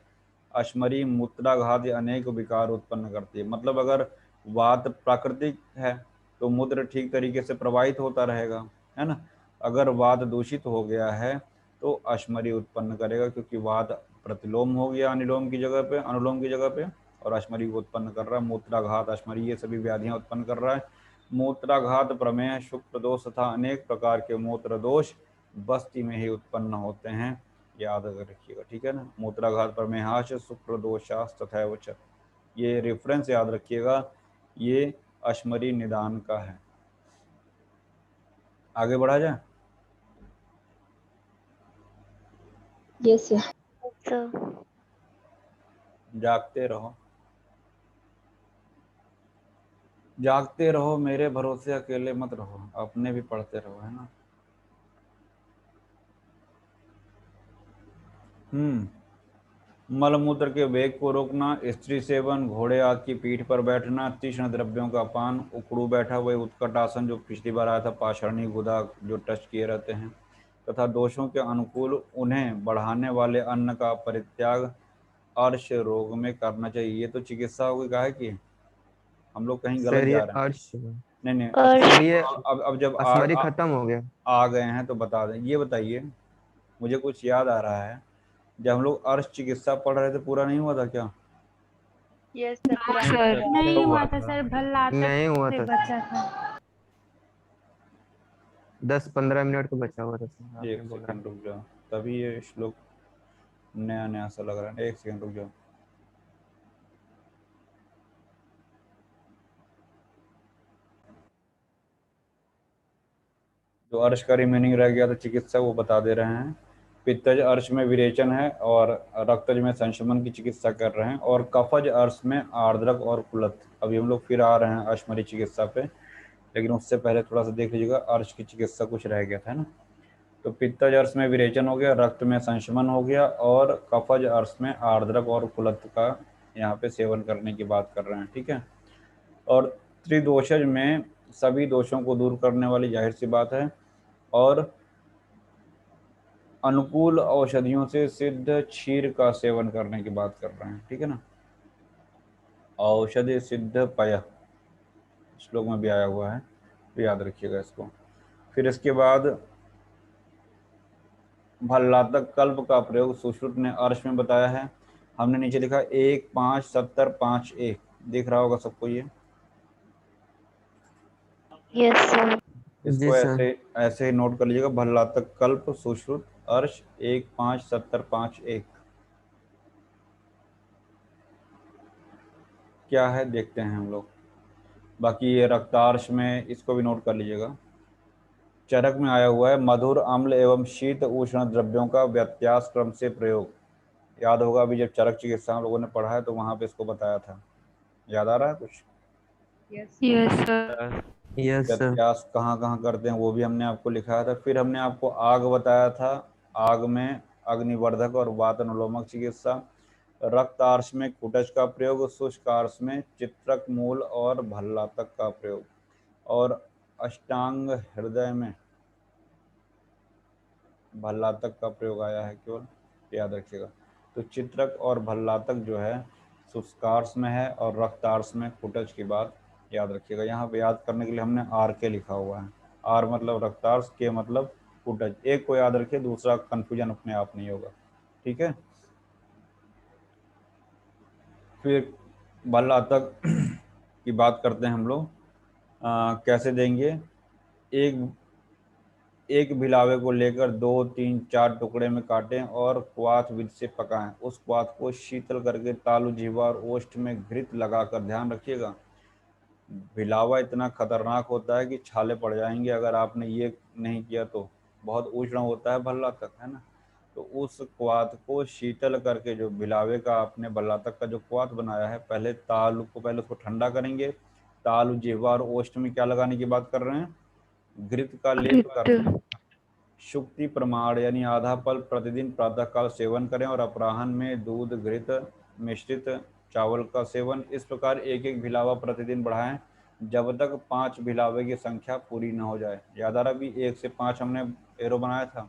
अश्मरी मूत्राघात अनेक विकार उत्पन्न करती है। मतलब अगर वात प्राकृतिक है तो मूत्र ठीक तरीके से प्रवाहित होता रहेगा, है ना। अगर वात दूषित हो गया है तो अश्मरी उत्पन्न करेगा, क्योंकि वात प्रतिलोम हो गया अनुलोम की जगह पे, अनुलोम की जगह पे, और अश्मरी को उत्पन्न कर रहा है। मूत्राघात, अश्मरी, ये सभी व्याधियां उत्पन्न कर रहा है। मूत्राघात, प्रमेह, शुक्र दोष तथा अनेक प्रकार के मूत्र दोष बस्ती में ही उत्पन्न होते हैं, याद रखिएगा, ठीक है ना। मूत्राघात, प्रमेहाश, शुक्र दोषाश तथा च, ये रेफरेंस याद रखिएगा, ये अश्मरी निदान का है। आगे बढ़ा जाए। Yes sir. सर। जागते रहो, जागते रहो, मेरे भरोसे अकेले मत रहो, अपने भी पढ़ते रहो, है ना। मलमूत्र के वेग को रोकना, स्त्री सेवन, घोड़े आदि की पीठ पर बैठना, तीक्ष्ण द्रव्यों का पान, उकड़ू बैठा हुआ उत्कट आसन जो पिछली बार आया था, पाषाणी गुदा जो टच किए रहते हैं, तथा दोषों के अनुकूल उन्हें बढ़ाने वाले अन्न का परित्याग अर्श रोग में करना चाहिए। ये तो चिकित्सा होगी, काहे की हम लोग कहीं गलत सर ये जा रहे हैं। अर्श। नहीं नहीं, सर ये अब जब असमरी खत्म हो गया। आ गए हैं तो बता दें। ये बताइए, मुझे कुछ याद आ रहा है, जब हम लोग अर्श चिकित्सा पढ़ रहे थे पूरा नहीं हुआ था क्या? Yes sir. पूरा सर। नहीं हुआ था सर, भल्ला तक नहीं हुआ से था, बचा था। 10-15 मिनट को बचा हुआ था सर, आपने एक बोला। सेकंड रुक जाओ, तभी ये श्लोक नया नया सा लग रहा है। एक सेकंड रुक जाओ। जो अर्श का रिमेनिंग रह गया था चिकित्सा, वो बता दे रहे हैं। पित्तज अर्श में विरेचन है, और रक्तज में संशमन की चिकित्सा कर रहे हैं, और कफज अर्श में आर्द्रक और कुलत। अभी हम लोग फिर आ रहे हैं अश्मरी चिकित्सा पे, लेकिन उससे पहले थोड़ा सा देख लीजिएगा, अर्श की चिकित्सा कुछ रह गया था ना। तो पित्तज अर्श में विरेचन हो गया, रक्त में संशमन हो गया, और कफज अर्श में आर्द्रक और कुलत्थ का यहाँ पे सेवन करने की बात कर रहे हैं। ठीक है। और त्रिदोषज में सभी दोषों को दूर करने वाली जाहिर सी बात है, और अनुकूल औषधियों से सिद्ध क्षीर का सेवन करने की बात कर रहे हैं। ठीक है ना। औषधि सिद्ध पय श्लोक में भी आया हुआ है, तो याद रखिएगा इसको। फिर इसके बाद भल्लातक कल्प का प्रयोग सुश्रुत ने अर्श में बताया है। हमने नीचे लिखा 1 5 70 5 1, दिख रहा होगा सबको ये। Yes, sir. इसको जी ऐसे सर। ऐसे ही नोट कर लीजिएगा, भल्लातक कल्प सुश्रुत अर्श 1 5 70 5 1। क्या है देखते हैं हम लोग। बाकी ये रक्तार्श में इसको भी नोट कर लीजिएगा। चरक में आया हुआ है मधुर, अम्ल एवं शीत उष्ण द्रव्यों का व्यत्यास क्रम से प्रयोग। याद होगा अभी जब चरक चिकित्सा हम लोगों ने पढ़ा है तो वहां पे इसको बताया था। याद आ रहा है कुछ? Yes, sir. Yes sir. व्यत्यास कहाँ कहाँ करते हैं वो भी हमने आपको लिखाया था। फिर हमने आपको आग बताया था, आग में अग्निवर्धक और वात अनुलोमक चिकित्सा। रक्तार्श में कुटज का प्रयोग, शुष्क आर्श में चित्रक मूल और भल्लातक का प्रयोग, और अष्टांग हृदय में भल्लातक का प्रयोग आया है केवल, याद रखिएगा। तो चित्रक और भल्लातक जो है शुष्कार्श में है, और रक्तार्श में कुटज की बात याद रखिएगा। यहाँ पे याद करने के लिए हमने आर के लिखा हुआ है। आर मतलब रक्तार्श, के मतलब कुटज। एक को याद रखिए, दूसरा कंफ्यूजन अपने आप नहीं होगा। ठीक है। फिर भल्लातक की बात करते हैं हम लोग। कैसे देंगे? एक एक भिलावे को लेकर 2 3 4 टुकड़े में काटें और क्वाथ विधि से पकाएं। उस क्वाथ को शीतल करके तालु, जीवा और ओष्ठ में घृत लगाकर, ध्यान रखिएगा भिलावा इतना खतरनाक होता है कि छाले पड़ जाएंगे अगर आपने ये नहीं किया तो। बहुत उष्ण होता है भल्ला तक, है ना। तो उस क्वाथ को शीतल करके, जो भिलावे का आपने भल्ला तक का जो क्वाथ बनाया है, पहले तालु को, पहले उसको ठंडा करेंगे। तालु, जिह्वा और ओष्ठ में क्या लगाने की बात कर रहे हैं? घृत का लेप करना। Grit. शुक्ति प्रमाण यानी आधा फल प्रतिदिन प्रातःकाल सेवन करें, और अपराह्न में दूध घृत मिश्रित चावल का सेवन। इस प्रकार एक एक भिलावा प्रतिदिन बढ़ाएं जब तक 5 भिलावे की संख्या पूरी न हो जाए। याद आ रहा भी 1 से 5 हमने एरो बनाया था।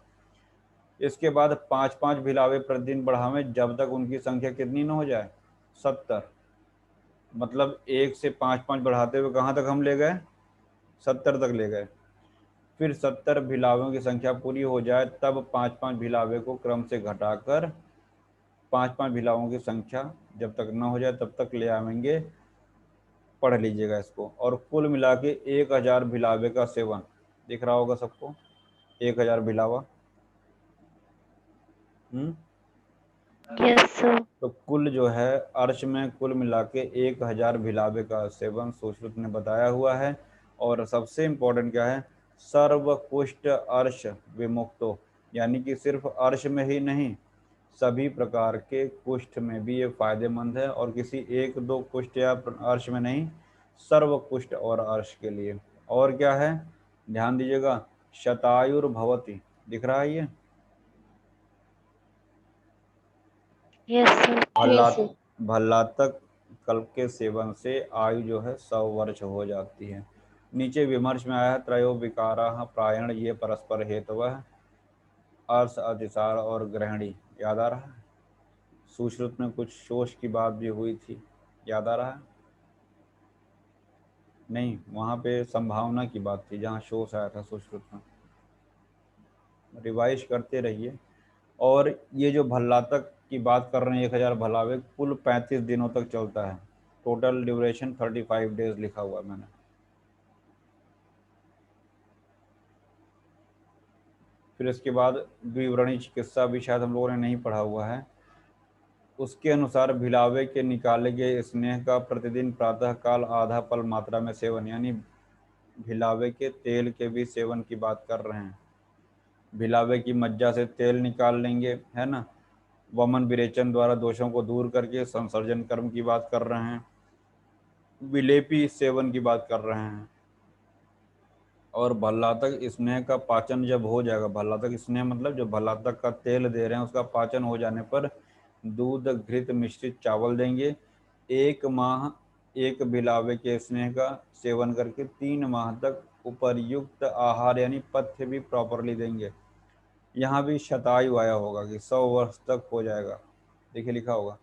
इसके बाद 5 5 भिलावे प्रतिदिन बढ़ावें जब तक उनकी संख्या कितनी न हो जाए? 70। मतलब 1 से 5 5 बढ़ाते हुए कहाँ तक हम ले गए? 70 तक ले गए। फिर 70 भिलावों की संख्या पूरी हो जाए तब 5 5 भिलावे को क्रम से घटाकर 5 5 भिलावों की संख्या जब तक न हो जाए तब तक ले आवेंगे। पढ़ लीजिएगा इसको। और कुल मिला के 1000 भिलावे का सेवन, दिख रहा होगा सबको 1000 भिलावा। Yes, sir. तो कुल जो है अर्श में कुल मिला के 1000 भिलावे का सेवन सुश्रुत ने बताया हुआ है। और सबसे इम्पोर्टेंट क्या है? सर्व कुष्ठ अर्श विमुक्तो, यानी कि सिर्फ अर्श में ही नहीं, सभी प्रकार के कुष्ठ में भी ये फायदेमंद है। और किसी 1 2 कुष्ठ या अर्श में नहीं, सर्व कुष्ठ और अर्श के लिए। और क्या है? ध्यान दीजिएगा, शतायुर्भवति, दिख रहा है ये? Yes, sir. Bhalla Yes, sir. भल्लातक कल्प के सेवन से आयु जो है 100 वर्ष हो जाती है। नीचे विमर्श में आया है त्रयो विकारा प्रायण ये परस्पर हेतवः अर्श, अतिसार और ग्रहणी। याद आ रहा है? सुश्रुत में कुछ शोष की बात भी हुई थी, याद आ रहा है? नहीं, वहाँ पे संभावना की बात थी जहाँ शोष आया था सुश्रुत में। रिवाइज करते रहिए। और ये जो भल्लातक की बात कर रहे हैं 1000 भलावे, कुल 35 दिनों तक चलता है। टोटल ड्यूरेशन 35 डेज लिखा हुआ मैंने। फिर इसके बाद द्विव्रणी चिकित्सा भी शायद हम लोगों ने नहीं पढ़ा हुआ है। उसके अनुसार भिलावे के निकाले गए स्नेह का प्रतिदिन प्रातःकाल आधा फल मात्रा में सेवन, यानी भिलावे के तेल के भी सेवन की बात कर रहे हैं। भिलावे की मज्जा से तेल निकाल लेंगे, है ना। वमन विरेचन द्वारा दोषों को दूर करके संसर्जन कर्म की बात कर रहे हैं। विलेपी सेवन की बात कर रहे हैं। और भल्लातक स्नेह का पाचन जब हो जाएगा, भल्लातक स्नेह मतलब जो भल्लातक का तेल दे रहे हैं उसका पाचन हो जाने पर दूध घृत मिश्रित चावल देंगे। 1 माह एक बिलावे के स्नेह का सेवन करके 3 माह तक उपर्युक्त आहार यानी पथ्य भी प्रॉपरली देंगे। यहाँ भी शतायु आया होगा कि 100 वर्ष तक हो जाएगा, देखिए लिखा होगा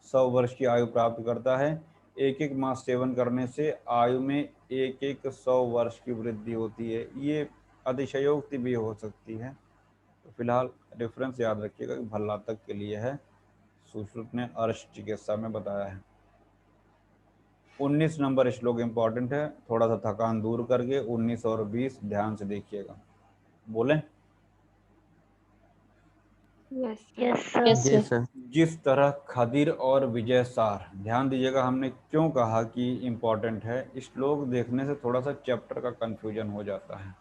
100 वर्ष की आयु प्राप्त करता है। 1 1 माह सेवन करने से आयु में 1 1 100 वर्ष की वृद्धि होती है। ये अतिशयोक्ति भी हो सकती है, तो फिलहाल रेफरेंस याद रखिएगा कि भल्लातक के लिए है, सुश्रुत ने अर्श चिकित्सा में बताया है। 19 नंबर श्लोक इंपॉर्टेंट है, थोड़ा सा थकान दूर करके 19 और 20 ध्यान से देखिएगा। बोलें? Yes, sir. Yes, जी sir. सर। जिस तरह खदिर और विजय सार, ध्यान दीजिएगा हमने क्यों कहा कि इम्पोर्टेंट है, श्लोक देखने से थोड़ा सा चैप्टर का कंफ्यूजन हो जाता है।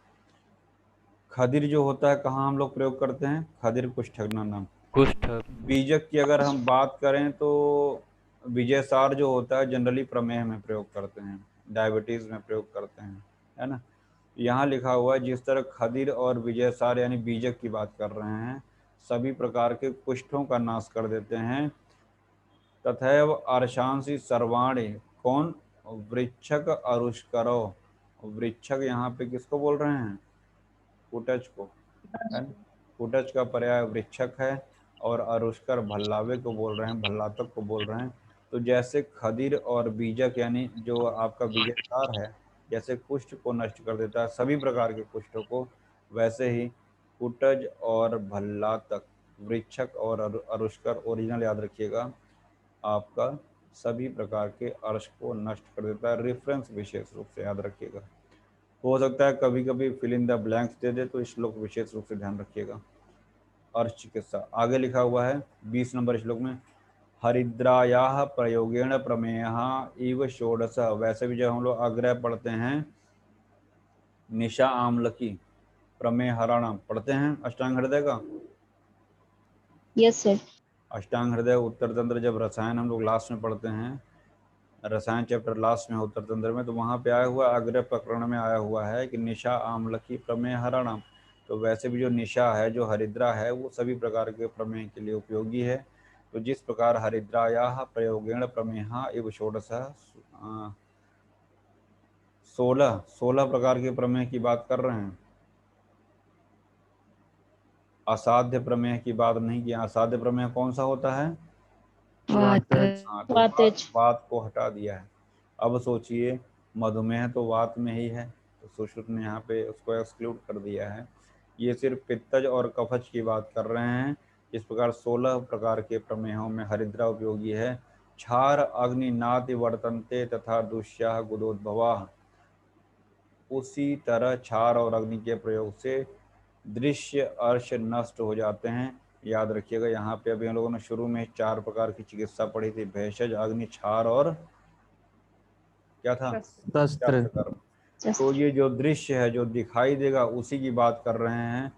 खदिर जो होता है कहाँ हम लोग प्रयोग करते हैं, खदिर कुष्ठग्न नाम। कुष्ठ। बीजक की अगर हम बात करें तो विजय सार जो होता है जनरली प्रमेह में प्रयोग करते हैं, डायबिटीज में प्रयोग करते हैं, है ना। यहाँ लिखा हुआ है जिस तरह खदिर और विजय सार यानी बीजक की बात कर रहे हैं, सभी प्रकार के कुष्ठों का नाश कर देते हैं। तथैव अर्शांसि सर्वाणि, कौन? वृक्षक अरुष्करो। वृक्षक यहाँ पे किसको बोल रहे हैं? कुटज को, है ना? कुटज का पर्याय वृक्षक है और अरुष्कर भल्लावे को बोल रहे हैं, भल्लातक को बोल रहे हैं। तो जैसे खदिर और बीजक यानी जो आपका बीजकसार है जैसे कुष्ठ को नष्ट कर देता है, सभी प्रकार के कुष्ठों को, वैसे ही कुटज और भल्लातक, वृक्षक और अरुष्कर, ओरिजिनल याद रखिएगा आपका, सभी प्रकार के अर्श को नष्ट कर देता है। रेफरेंस विशेष रूप से याद रखिएगा, हो सकता है कभी कभी फिल इन द ब्लैंक्स दे दे, तो श्लोक विशेष रूप से ध्यान रखिएगा। अर्श चिकित्सा आगे लिखा हुआ है 20 नंबर श्लोक में, हरिद्रायाः प्रयोगेण प्रमेयः इव षोडश। वैसे भी जब हम लोग आग्रह पढ़ते हैं निशा आमलकी प्रमेय हराणम पढ़ते हैं अष्टांग हृदय का, Yes, sir. अष्टांग हृदय उत्तर तंत्र जब रसायन हम लोग लास्ट में पढ़ते हैं, रसायन चैप्टर लास्ट में उत्तर तंत्र में, तो वहाँ पे आया हुआ अग्रह प्रकरण में आया हुआ है कि निशा आमलकी प्रमेय हरणम। तो वैसे भी जो निशा है, जो हरिद्रा है, वो सभी प्रकार के प्रमेय के लिए उपयोगी है। तो जिस प्रकार हरिद्रायाः प्रयोगेण प्रमेयः इव षोडश, 16 प्रकार के प्रमेय की बात कर रहे हैं, असाध्य प्रमेय की बात नहीं की। असाध्य प्रमेय कौन सा होता है? वातज। हाँ, तो वातेज। वात को हटा दिया है। अब सोचिए मधुमेह तो वात में ही है, तो सुश्रुत ने यहाँ पे उसको एक्सक्लूड कर दिया है। ये सिर्फ पित्तज और कफज की बात कर रहे हैं। इस प्रकार 16 प्रकार के प्रमेयों में हरिद्रा उपयोगी है। क्षार अग्नि नाति वर्तन्ते तथा दुष्याः गुदोद्भवाः, उसी तरह क्षार और अग्नि के प्रयोग से दृश्य अर्श नष्ट हो जाते हैं। याद रखिएगा यहाँ पे अभी हम लोगों ने शुरू में 4 प्रकार की चिकित्सा पढ़ी थी, भेषज, अग्नि, क्षार और क्या था? शस्त्र। कर्म। तो ये जो दृश्य है, जो दिखाई देगा, उसी की बात कर रहे हैं।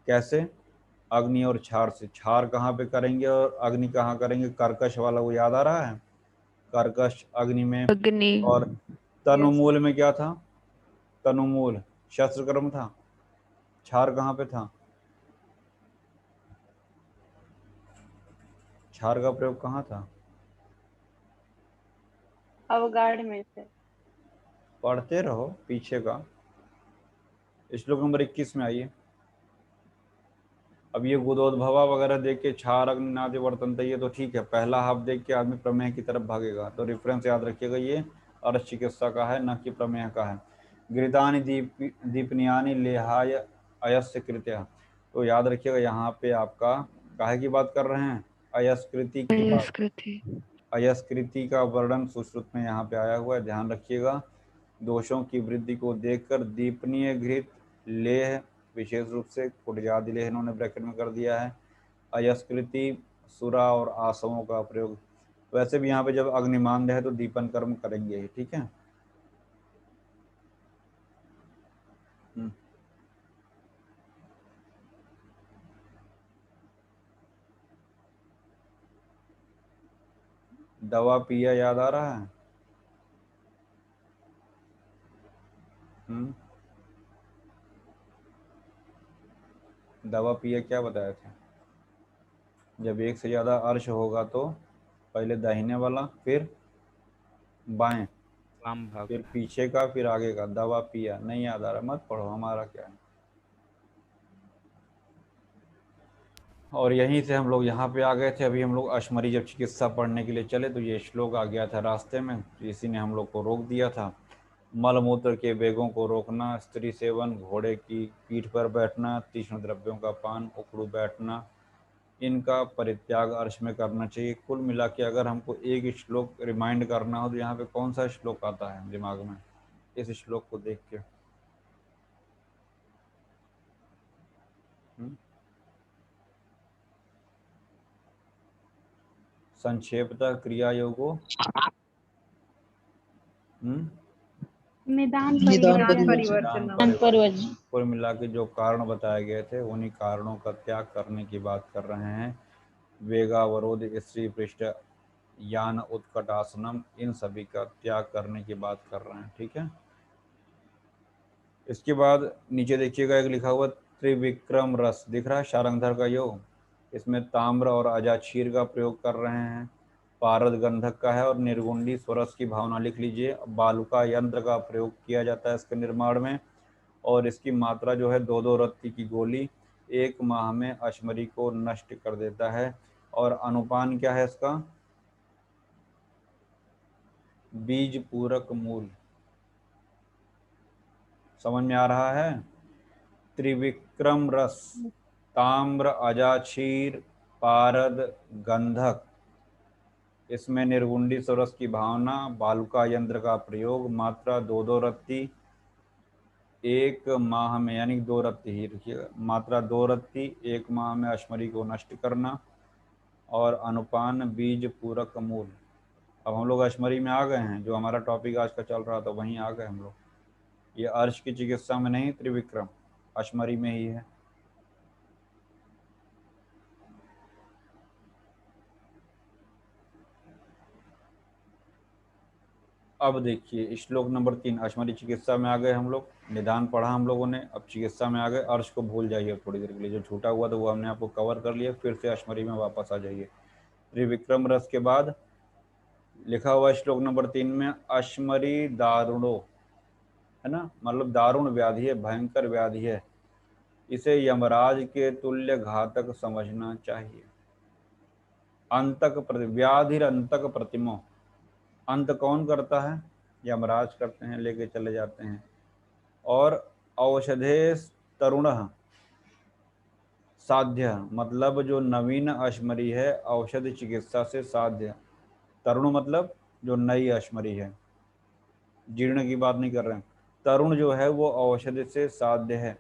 कैसे? अग्नि और क्षार से। क्षार कहाँ पे करेंगे और अग्नि कहाँ करेंगे? कर्कश वाला वो याद आ रहा है? कर्कश अग्नि में। अग्नि। और तनुमूल में क्या था? तनुमूल शस्त्र कर्म था। क्षार कहाँ पे था? क्षार का प्रयोग कहाँ था? अवगाढ़ में से। पढ़ते रहो पीछे का। श्लोक नंबर 21 में आइए। अब ये गुदोद्भवा वगैरह देख के क्षार अग्नि नादि वर्तन्ते, ये तो ठीक है, पहला हाफ देख के आदमी प्रमेय की तरफ भागेगा। तो रेफरेंस याद रखिएगा, ये अर्श चिकित्सा का है, न कि प्रमेय का है। गृदानि दीपनियानि लेहाय अयस्य कृत्या, तो याद रखिएगा यहाँ पे आपका काहे की बात कर रहे हैं? अयस्कृति की बात। संस्कृति। अयस्कृति का वर्णन सुश्रुत में यहाँ पे आया हुआ है, ध्यान रखिएगा। दोषों की वृद्धि को देखकर दीपनीय घृत लेह, विशेष रूप से कुटजादि लेह इन्होंने ब्रैकेट में कर दिया है। अयस्कृति सुरा और आसवों का प्रयोग। वैसे भी यहाँ पे जब अग्निमान है तो दीपन कर्म करेंगे ही, ठीक है। दवा पिया याद आ रहा है? दवा पिया क्या बताया था? जब एक से ज़्यादा अर्श होगा तो पहले दाहिने वाला, फिर बाएं, वाम भाग। फिर पीछे का, फिर आगे का। दवा पिया नहीं याद आ रहा, मत पढ़ो, हमारा क्या है। और यहीं से हम लोग यहाँ पे आ गए थे। अभी हम लोग अश्मरी जब चिकित्सा पढ़ने के लिए चले तो ये श्लोक आ गया था रास्ते में, तो इसी ने हम लोग को रोक दिया था। मलमूत्र के वेगों को रोकना, स्त्री सेवन, घोड़े की पीठ पर बैठना, तीक्ष्ण द्रव्यों का पान, उखड़ू बैठना, इनका परित्याग अर्श में करना चाहिए। कुल मिला के अगर हमको एक श्लोक रिमाइंड करना हो तो यहाँ पे कौन सा श्लोक आता है दिमाग में इस श्लोक को देख के? संक्षेपतः क्रिया योगो निदान निदान परिवर्तन। परिवर्तन। निदान परिवर्तन। कुल मिला के जो कारण बताए गए थे उन्हीं कारणों का त्याग करने की बात कर रहे हैं। वेगावरोध, स्त्री पृष्ठ, यान उत्कट आसनम, इन सभी का त्याग करने की बात कर रहे हैं। ठीक है, इसके बाद नीचे देखिएगा एक लिखा हुआ त्रिविक्रम रस दिख रहा है, शारंगधर का योग। इसमें ताम्र और अजाक्षीर का प्रयोग कर रहे हैं। पारद गंधक का है और निर्गुंडी स्वरस की भावना लिख लीजिए। बालुका यंत्र का प्रयोग किया जाता है इसके निर्माण में। और इसकी मात्रा जो है 2-2 रत्ती की गोली 1 माह में अश्मरी को नष्ट कर देता है। और अनुपान क्या है इसका? बीज पूरक मूल। समझ में आ रहा है? त्रिविक्रम रस, ताम्र, अजाक्षीर, पारद, गंधक, इसमें निर्गुंडी सरस की भावना, बालुका यंत्र का प्रयोग, मात्रा 2-2 रत्ती 1 माह में, यानी 2 रत्ती ही रखिएगा, मात्रा 2 रत्ती 1 माह में अश्मरी को नष्ट करना। और अनुपान बीज पूरक मूल। अब हम लोग अश्मरी में आ गए हैं, जो हमारा टॉपिक आज का चल रहा था वहीं आ गए हम लोग। ये अर्श की चिकित्सा में नहीं, त्रिविक्रम अश्मरी में ही है। अब देखिए श्लोक नंबर 3, अश्मरी चिकित्सा में आ गए हम लोग। निदान पढ़ा हम लोगों ने, अब चिकित्सा में आ गए। अर्श को भूल जाइए थोड़ी देर के लिए, जो छूटा हुआ था वो हमने आपको कवर कर लिया। फिर से अश्मरी में वापस आ जाइए। त्रिविक्रम रस के बाद लिखा हुआ श्लोक नंबर 3 में अश्मरी दारुणो, है ना, मतलब दारुण व्याधि है, भयंकर व्याधि है, इसे यमराज के तुल्य घातक समझना चाहिए। अंतक व्याधिर अंतक प्रतिमो, अंत कौन करता है? यमराज करते हैं, लेके चले जाते हैं। और औषधे तरुण साध्य, मतलब जो नवीन अश्मरी है औषध चिकित्सा से साध्य। तरुण मतलब जो नई अश्मरी है, जीर्ण की बात नहीं कर रहे हैं। तरुण जो है वो औषध से साध्य है,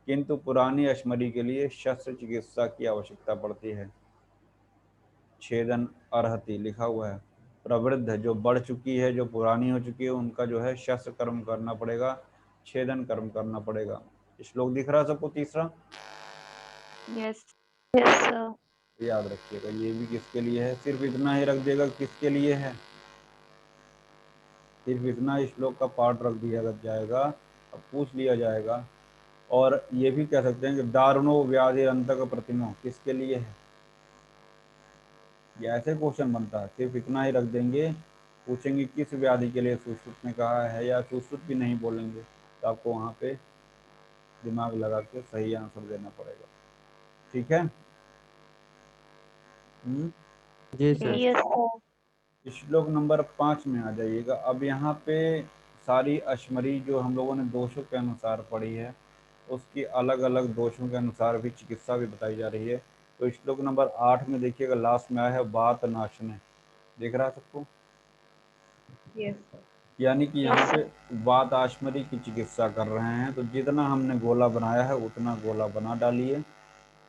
किंतु पुरानी अश्मरी के लिए शस्त्र चिकित्सा की आवश्यकता पड़ती है। छेदन अर्हति लिखा हुआ है। प्रवृद्ध जो बढ़ चुकी है, जो पुरानी हो चुकी है, उनका जो है शस्त्र कर्म करना पड़ेगा, छेदन कर्म करना पड़ेगा। श्लोक दिख रहा है सबको तीसरा? Yes sir. याद रखिएगा, ये भी किसके लिए है? सिर्फ इतना ही रख देगा किसके लिए है, सिर्फ इतना श्लोक का पार्ट रख दिया जाएगा। अब पूछ लिया जाएगा। और ये भी कह सकते हैं कि दारुणो व्याधि अंतक प्रतिमो किसके लिए है, ये ऐसे क्वेश्चन बनता है। सिर्फ इतना ही रख देंगे, पूछेंगे किस व्याधि के लिए सुश्रुत ने कहा है, या सुश्रुत भी नहीं बोलेंगे तो आपको वहाँ पे दिमाग लगा के सही आंसर देना पड़ेगा। ठीक है? जी सर। Yes sir. श्लोक नंबर 5 में आ जाइएगा। अब यहाँ पे सारी अश्मरी जो हम लोगों ने दोषों के अनुसार पढ़ी है, उसकी अलग अलग दोषों के अनुसार भी चिकित्सा भी बताई जा रही है। तो श्लोक नंबर 8 में देखिएगा, लास्ट में आया है वात नाशने, देख रहा है सबको? यस यानी कि यहाँ पे वात अश्मरी की चिकित्सा कर रहे हैं। तो जितना हमने गोला बनाया है उतना गोला बना डालिए।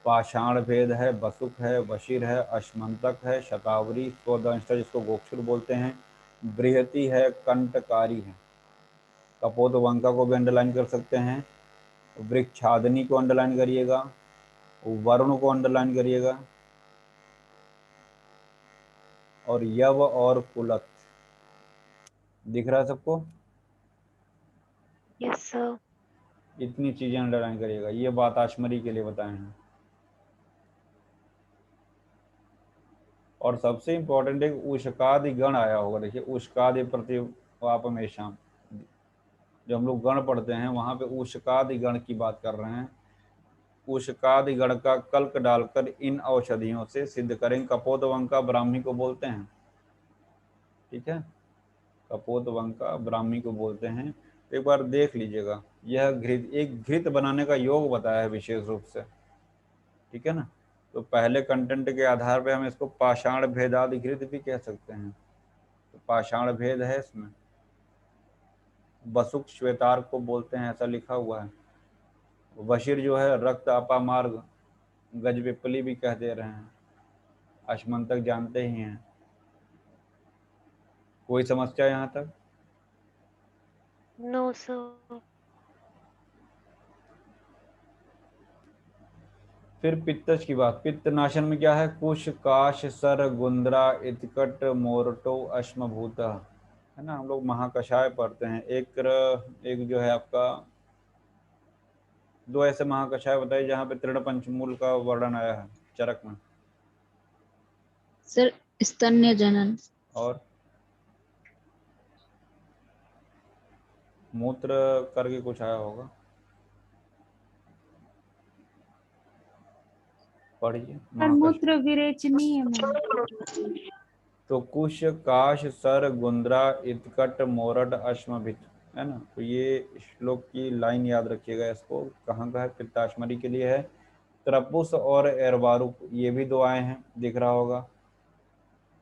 पाषाण भेद है, बसुक है, वशिर है, अश्मंतक है, शतावरी, स्वदंष्ट जिसको गोक्षुर बोलते हैं, बृहति है, कंटकारी है। कपोतवंका को भी अंडरलाइन कर सकते हैं। वृक्षादनी को अंडरलाइन करिएगा, वरुण को अंडरलाइन करिएगा, और यव और कुलत दिख रहा है सबको? Yes sir. इतनी चीजें अंडरलाइन करिएगा, ये बात आशमरी के लिए बताए हैं। और सबसे इंपॉर्टेंट एक उष्कादि गण आया होगा, देखिए उष्कादि प्रतिवापमेषाम, जो हम लोग गण पढ़ते हैं वहां पे उष्कादि गण की बात कर रहे हैं। उष्कादि गण का कल्क डालकर इन औषधियों से सिद्ध करें। कपोतवंका ब्राह्मी को बोलते हैं, ठीक है, कपोतवंका ब्राह्मी को बोलते हैं। एक बार देख लीजिएगा, यह घृत, एक घृत बनाने का योग बताया है विशेष रूप से, ठीक है ना। तो पहले कंटेंट के आधार पे हम इसको पाषाण भेदादि घृत भी कह सकते हैं। तो पाषाण भेद है इसमें। बसुक श्वेतार को बोलते हैं, ऐसा लिखा हुआ है। वशिर जो है रक्त अपामार्ग गजविप्ली भी कह दे रहे हैं। अश्मंतक जानते ही हैं। कोई समस्या यहाँ तक? No, sir. फिर पित्तज की बात। पित्त नाशन में क्या है? कुश, काश, सर, गुंद्रा, इतकट, मोरटो, अश्मभूत, है ना। हम लोग महाकषाय पढ़ते हैं। एक जो है आपका, दो ऐसे महाकषाय बताइए जहाँ पे तृण पंचमूल का वर्णन आया है चरक में। सर स्तन्य जनन। और मूत्र करके कुछ आया होगा, पढ़िए सर महाकषाय। मूत्र विरेचनीय है मैम। तो कुश, काश, सर, गुंद्रा, इतकट, मोरड, अश्मभित, है ना। तो ये श्लोक की लाइन याद रखिएगा। इसको कहाँ का है? पित्ताश्मरी के लिए है। त्रपुस और एरवारुक, ये भी दो आए हैं, दिख रहा होगा।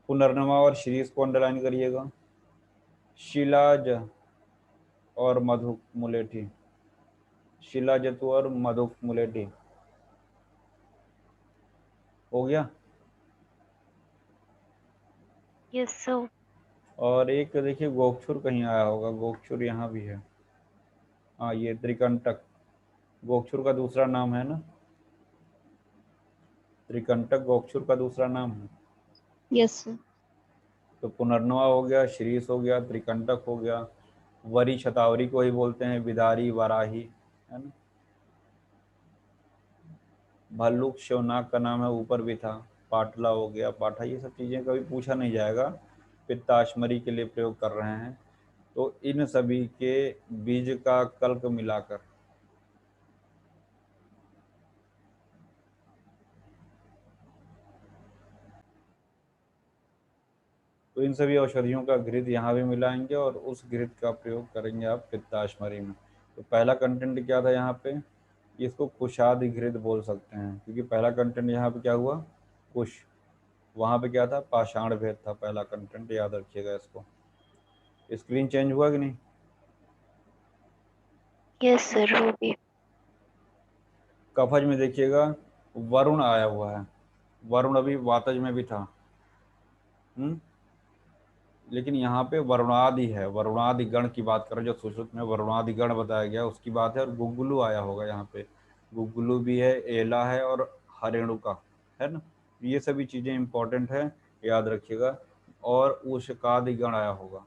पुनर्नवा और शीरीष को अंडरलाइन करिएगा। शिलाज और मधुक मुलेठी, शिलाजतु और मधुक मुलेठी, हो गया। Yes, sir. और एक देखिए गोक्षुर कहीं आया होगा, गोक्षुर यहाँ भी है। हाँ, ये त्रिकंटक गोक्षुर का दूसरा नाम है ना। त्रिकंटक गोक्षुर का दूसरा नाम है। Yes sir. तो पुनर्नवा हो गया, शीरीष हो गया, त्रिकंटक हो गया। वरी शतावरी को ही बोलते हैं, बिदारी, वाराही, है ना। भल्लुक शिवनाग का नाम है, ऊपर भी था। पाटला हो गया, पाठा, ये सब चीजें कभी पूछा नहीं जाएगा, पित्ताश्मरी के लिए प्रयोग कर रहे हैं। तो इन सभी के बीज का कल्क मिलाकर तो इन सभी औषधियों का घृत यहाँ भी मिलाएंगे और उस घृत का प्रयोग करेंगे आप पित्ताश्मरी में। तो पहला कंटेंट क्या था यहाँ पे? इसको कुशादि घृत बोल सकते हैं, क्योंकि पहला कंटेंट यहाँ पे क्या हुआ? कुश। वहाँ पे क्या था? पाषाण भेद था पहला कंटेंट, याद रखिएगा इसको। स्क्रीन चेंज हुआ कि नहीं? Yes, sir. होगी। कफज में देखिएगा वरुण आया हुआ है। वरुण अभी वातज में भी था, लेकिन यहाँ पे वरुणादि है। वरुणादि गण की बात करें, जो सुश्रुत में वरुणादि गण बताया गया उसकी बात है। और गुग्गुलू आया होगा यहाँ पे, गुग्गुलू भी है, एला है और हरेणुका, है ना। ये सभी चीजें इंपॉर्टेंट है, याद रखिएगा। और उष्कादि गण आया होगा,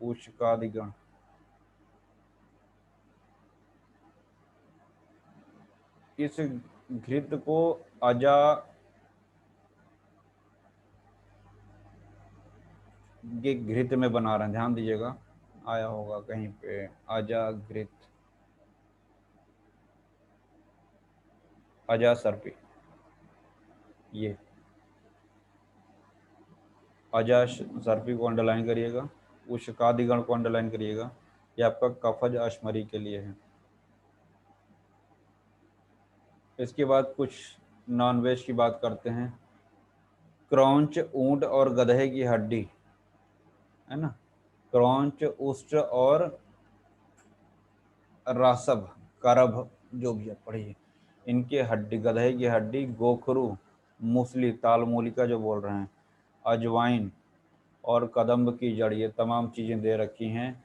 उष्कादि गण। इस घृत को अजा ये घृत में बना रहे हैं, ध्यान दीजिएगा, आया होगा कहीं पे अजा घृत, अजा सर्पी, ये अजा सर्पी को अंडरलाइन करिएगा, उष्कादिगण को अंडरलाइन करिएगा। ये आपका कफज अश्मरी के लिए है। इसके बाद कुछ नॉनवेज की बात करते हैं। क्रौंच, ऊंट और गधे की हड्डी, है ना। क्रौंच, उष्ट और रासभ, करभ, जो भी आप पढ़िए, इनके हड्डी, गधे की हड्डी, गोखरू, मूसली, तालमूलिका जो बोल रहे हैं, अजवाइन और कदम्ब की जड़, ये तमाम चीज़ें दे रखी हैं।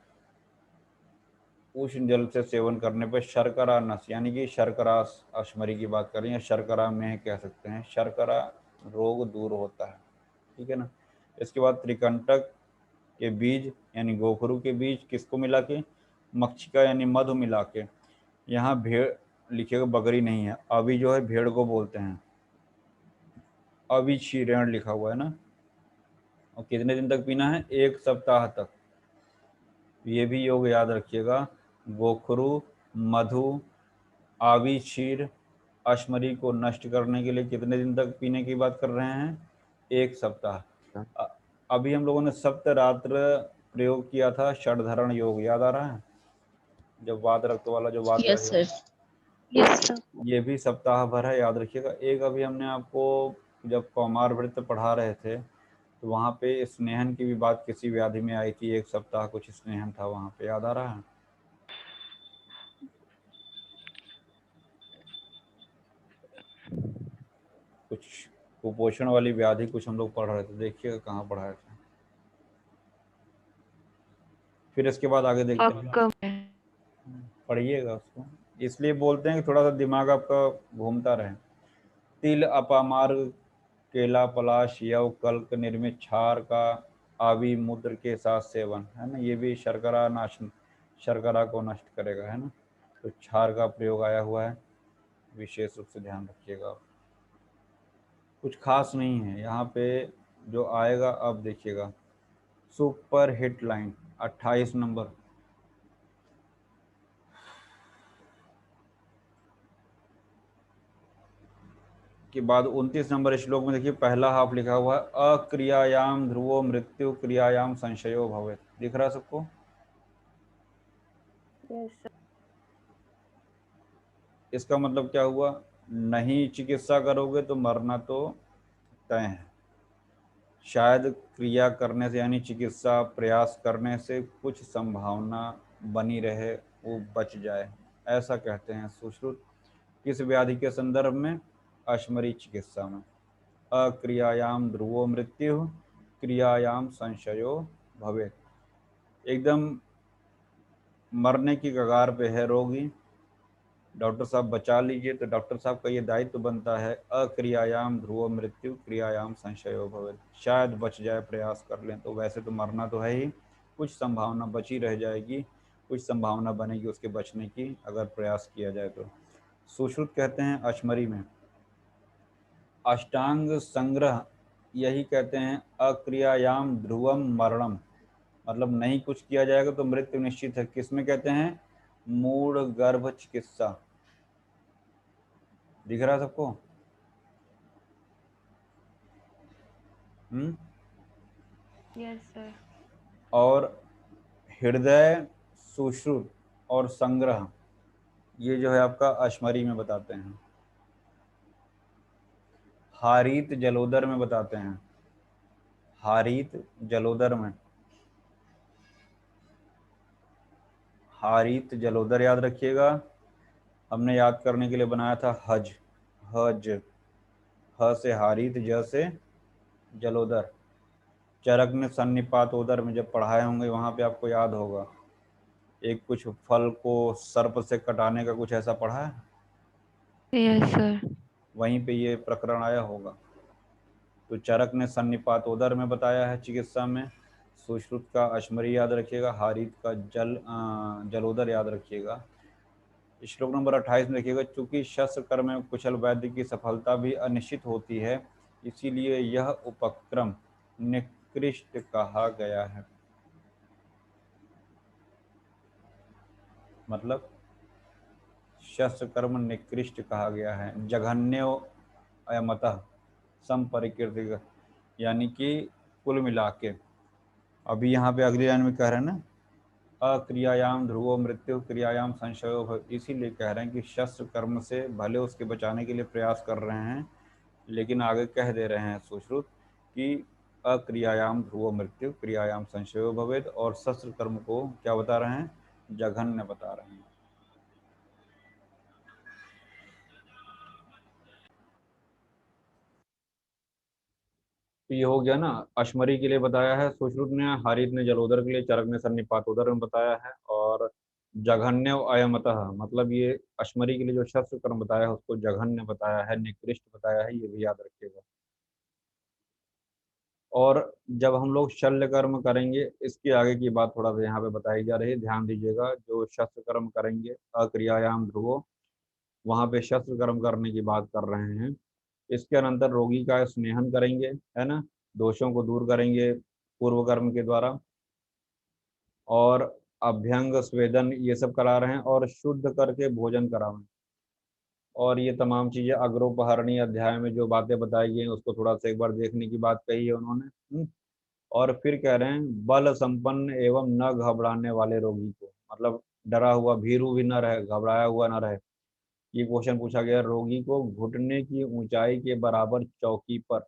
उष्ण जल से सेवन करने पर शर्करा नस, यानी कि शर्करा अश्मरी की बात करें, या शर्करा में कह सकते हैं, शर्करा रोग दूर होता है, ठीक है ना। इसके बाद त्रिकंटक के बीज यानी गोखरू के बीज किसको मिला के? मक्षिका यानी मधु मिला के। यहाँ भेड़ लिखिएगा, बकरी नहीं है। अभी जो है भेड़ को बोलते हैं। अभी क्षीरण लिखा हुआ है ना। और कितने दिन तक पीना है? 1 सप्ताह तक। ये भी योग याद रखिएगा। गोखरू, मधु, आवी क्षीर, अश्मरी को नष्ट करने के लिए कितने दिन तक पीने की बात कर रहे हैं? 1 सप्ताह। अभी हम लोगों ने सप्तरात्र प्रयोग किया था, षडधरण योग, याद आ रहा है? जब वात रक्त वाला जो बात यस रही, सर। Yes, sir. ये भी सप्ताह भर है, याद रखिएगा। एक अभी हमने आपको जब कौमार वृत्त पढ़ा रहे थे तो वहाँ पे स्नेहन की भी बात किसी व्याधि में आई थी। 1 सप्ताह कुछ स्नेहन था वहाँ पे, याद आ रहा है? कुछ कुपोषण वाली व्याधि कुछ हम लोग पढ़ रहे थे, देखिएगा कहाँ पढ़ाए थे। फिर इसके बाद आगे देखते हैं, Akka. पढ़िएगा उसको। इसलिए बोलते हैं कि थोड़ा सा दिमाग आपका घूमता रहे। तिल, अपामार्ग, केला, पलाश, यव, कल्क निर्मित क्षार का आवी मूत्र के साथ सेवन, है ना। ये भी शर्करा को नष्ट करेगा, है ना। तो क्षार का प्रयोग आया हुआ है, विशेष रूप से ध्यान रखिएगा। कुछ खास नहीं है यहाँ पे जो आएगा, अब देखिएगा। सुपर हिट लाइन 28 नंबर के बाद 29 नंबर श्लोक में देखिए, पहला हाफ लिखा हुआ है, अक्रियायाम ध्रुवो मृत्यु क्रियायाम संशयो भवेत्। दिख रहा है सबको? Yes, sir. इसका मतलब क्या हुआ? नहीं चिकित्सा करोगे तो मरना तो तय है। शायद क्रिया करने से यानी चिकित्सा प्रयास करने से कुछ संभावना बनी रहे, वो बच जाए, ऐसा कहते हैं सुश्रुत। किस व्याधि के संदर्भ में? अश्मरी चिकित्सा में। अक्रियायाम ध्रुवो मृत्यु क्रियायाम संशयो भवेत्। एकदम मरने की कगार पे है रोगी, डॉक्टर साहब बचा लीजिए, तो डॉक्टर साहब का ये दायित्व बनता है, अक्रियायाम ध्रुव मृत्यु क्रियायाम संशयो भवेत्। शायद बच जाए, प्रयास कर लें। तो वैसे तो मरना तो है ही, कुछ संभावना बची रह जाएगी, कुछ संभावना बनेगी उसके बचने की, अगर प्रयास किया जाए तो। सुश्रुत कहते हैं अश्मरी में। अष्टांग संग्रह यही कहते हैं, अक्रियायाम ध्रुवम मरणम, मतलब नहीं कुछ किया जाएगा तो मृत्यु निश्चित है। किसमें कहते हैं? मूढ़ गर्भ चिकित्सा। दिख रहा है सबको? Yes, sir. और हृदय, सुश्रुत और संग्रह, ये जो है आपका अश्मरी में बताते हैं। हारीत जलोदर में बताते हैं। हारीत जलोदर में, हारीत जलोदर याद रखिएगा। हमने याद करने के लिए बनाया था हज। हज, ह से हारीत, ज से जलोदर। चरक ने सन्निपात उदर में जब पढ़ाए होंगे वहां पे आपको याद होगा। एक कुछ फल को सर्प से कटाने का कुछ ऐसा पढ़ा है, Yes, sir. वहीं पे ये प्रकरण आया होगा। तो चरक ने सन्निपातोदर में बताया है चिकित्सा में। सुश्रुत का अश्मरी याद रखिएगा, हारीत का जलोदर याद रखिएगा। श्लोक नंबर 28 में देखिएगा, चूंकि शस्त्र कर्म में कुशल वैद्य की सफलता भी अनिश्चित होती है, इसीलिए यह उपक्रम निकृष्ट कहा गया है। मतलब शस्त्र कर्म निकृष्ट कहा गया है। जघन्यो अयमतः संपरिकृत, यानी कि कुल मिला के। अभी यहाँ पे अगली लाइन में कह रहे हैं ना, अक्रियायाम ध्रुवो मृत्यु क्रियायाम संशयो भवेत्। इसीलिए कह रहे हैं कि शस्त्र कर्म से भले उसके बचाने के लिए प्रयास कर रहे हैं, लेकिन आगे कह दे रहे हैं सुश्रुत कि अक्रियायाम ध्रुवो मृत्यु क्रियायाम संशयो भवेत्, और शस्त्र कर्म को क्या बता रहे हैं? जघन्य बता रहे हैं। तो ये हो गया ना, अश्मरी के लिए बताया है सुश्रुत ने, हारित ने जलोदर के लिए, चरक ने सन्निपातोदर में बताया है, और जघन्य अयमतः मतलब ये अश्मरी के लिए जो शस्त्र कर्म बताया है उसको जघन्य बताया है, निकृष्ट बताया है, ये भी याद रखिएगा। और जब हम लोग शल्य कर्म करेंगे, इसके आगे की बात थोड़ा सा यहाँ पे बताई जा रही है, ध्यान दीजिएगा। जो शस्त्र कर्म करेंगे अक्रियायाम ध्रुवो, वहाँ पे शस्त्र कर्म करने की बात कर रहे हैं। इसके अनंतर रोगी का स्नेहन करेंगे, है ना, दोषों को दूर करेंगे पूर्व कर्म के द्वारा, और अभ्यंग स्वेदन ये सब करा रहे हैं, और शुद्ध करके भोजन करावें। और ये तमाम चीजें अग्रोपहरणी अध्याय में जो बातें बताई गई हैं उसको थोड़ा सा एक बार देखने की बात कही है उन्होंने। और फिर कह रहे हैं बल संपन्न एवं न घबराने वाले रोगी को, मतलब डरा हुआ भीरू भी न रहे, घबराया हुआ न रहे। ये क्वेश्चन पूछा गया, रोगी को घुटने की ऊंचाई के बराबर चौकी पर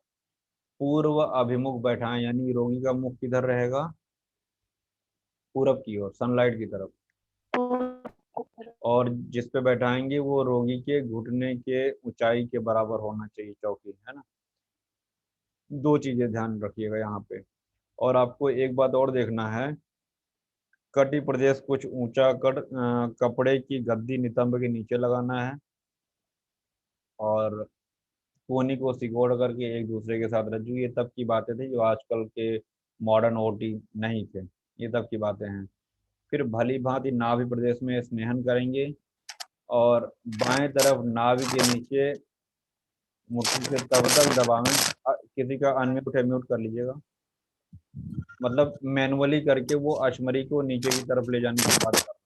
पूर्व अभिमुख बैठाएं, यानी रोगी का मुख किधर रहेगा, पूरब की ओर, सनलाइट की तरफ। और जिस पे बैठाएंगे वो रोगी के घुटने के ऊंचाई के बराबर होना चाहिए चौकी, है ना। दो चीजें ध्यान रखिएगा यहाँ पे। और आपको एक बात और देखना है, कटी प्रदेश कुछ ऊंचा कपड़े की गद्दी नितंब के नीचे लगाना है, और कोहनी को सिकोड़ करके एक दूसरे के साथ रज्जू। ये तब की बातें थी जो आजकल के मॉडर्न ओटी नहीं थे, ये तब की बातें हैं। फिर भली भांति नाभि प्रदेश में स्नेहन करेंगे, और बाएं तरफ नाभि के नीचे मुट्ठी से तब तक दबावें, किसी का अनम्यूट है, म्यूट कर लीजिएगा, मतलब मैनुअली करके वो अश्मरी को नीचे की तरफ ले जाने की बात कर।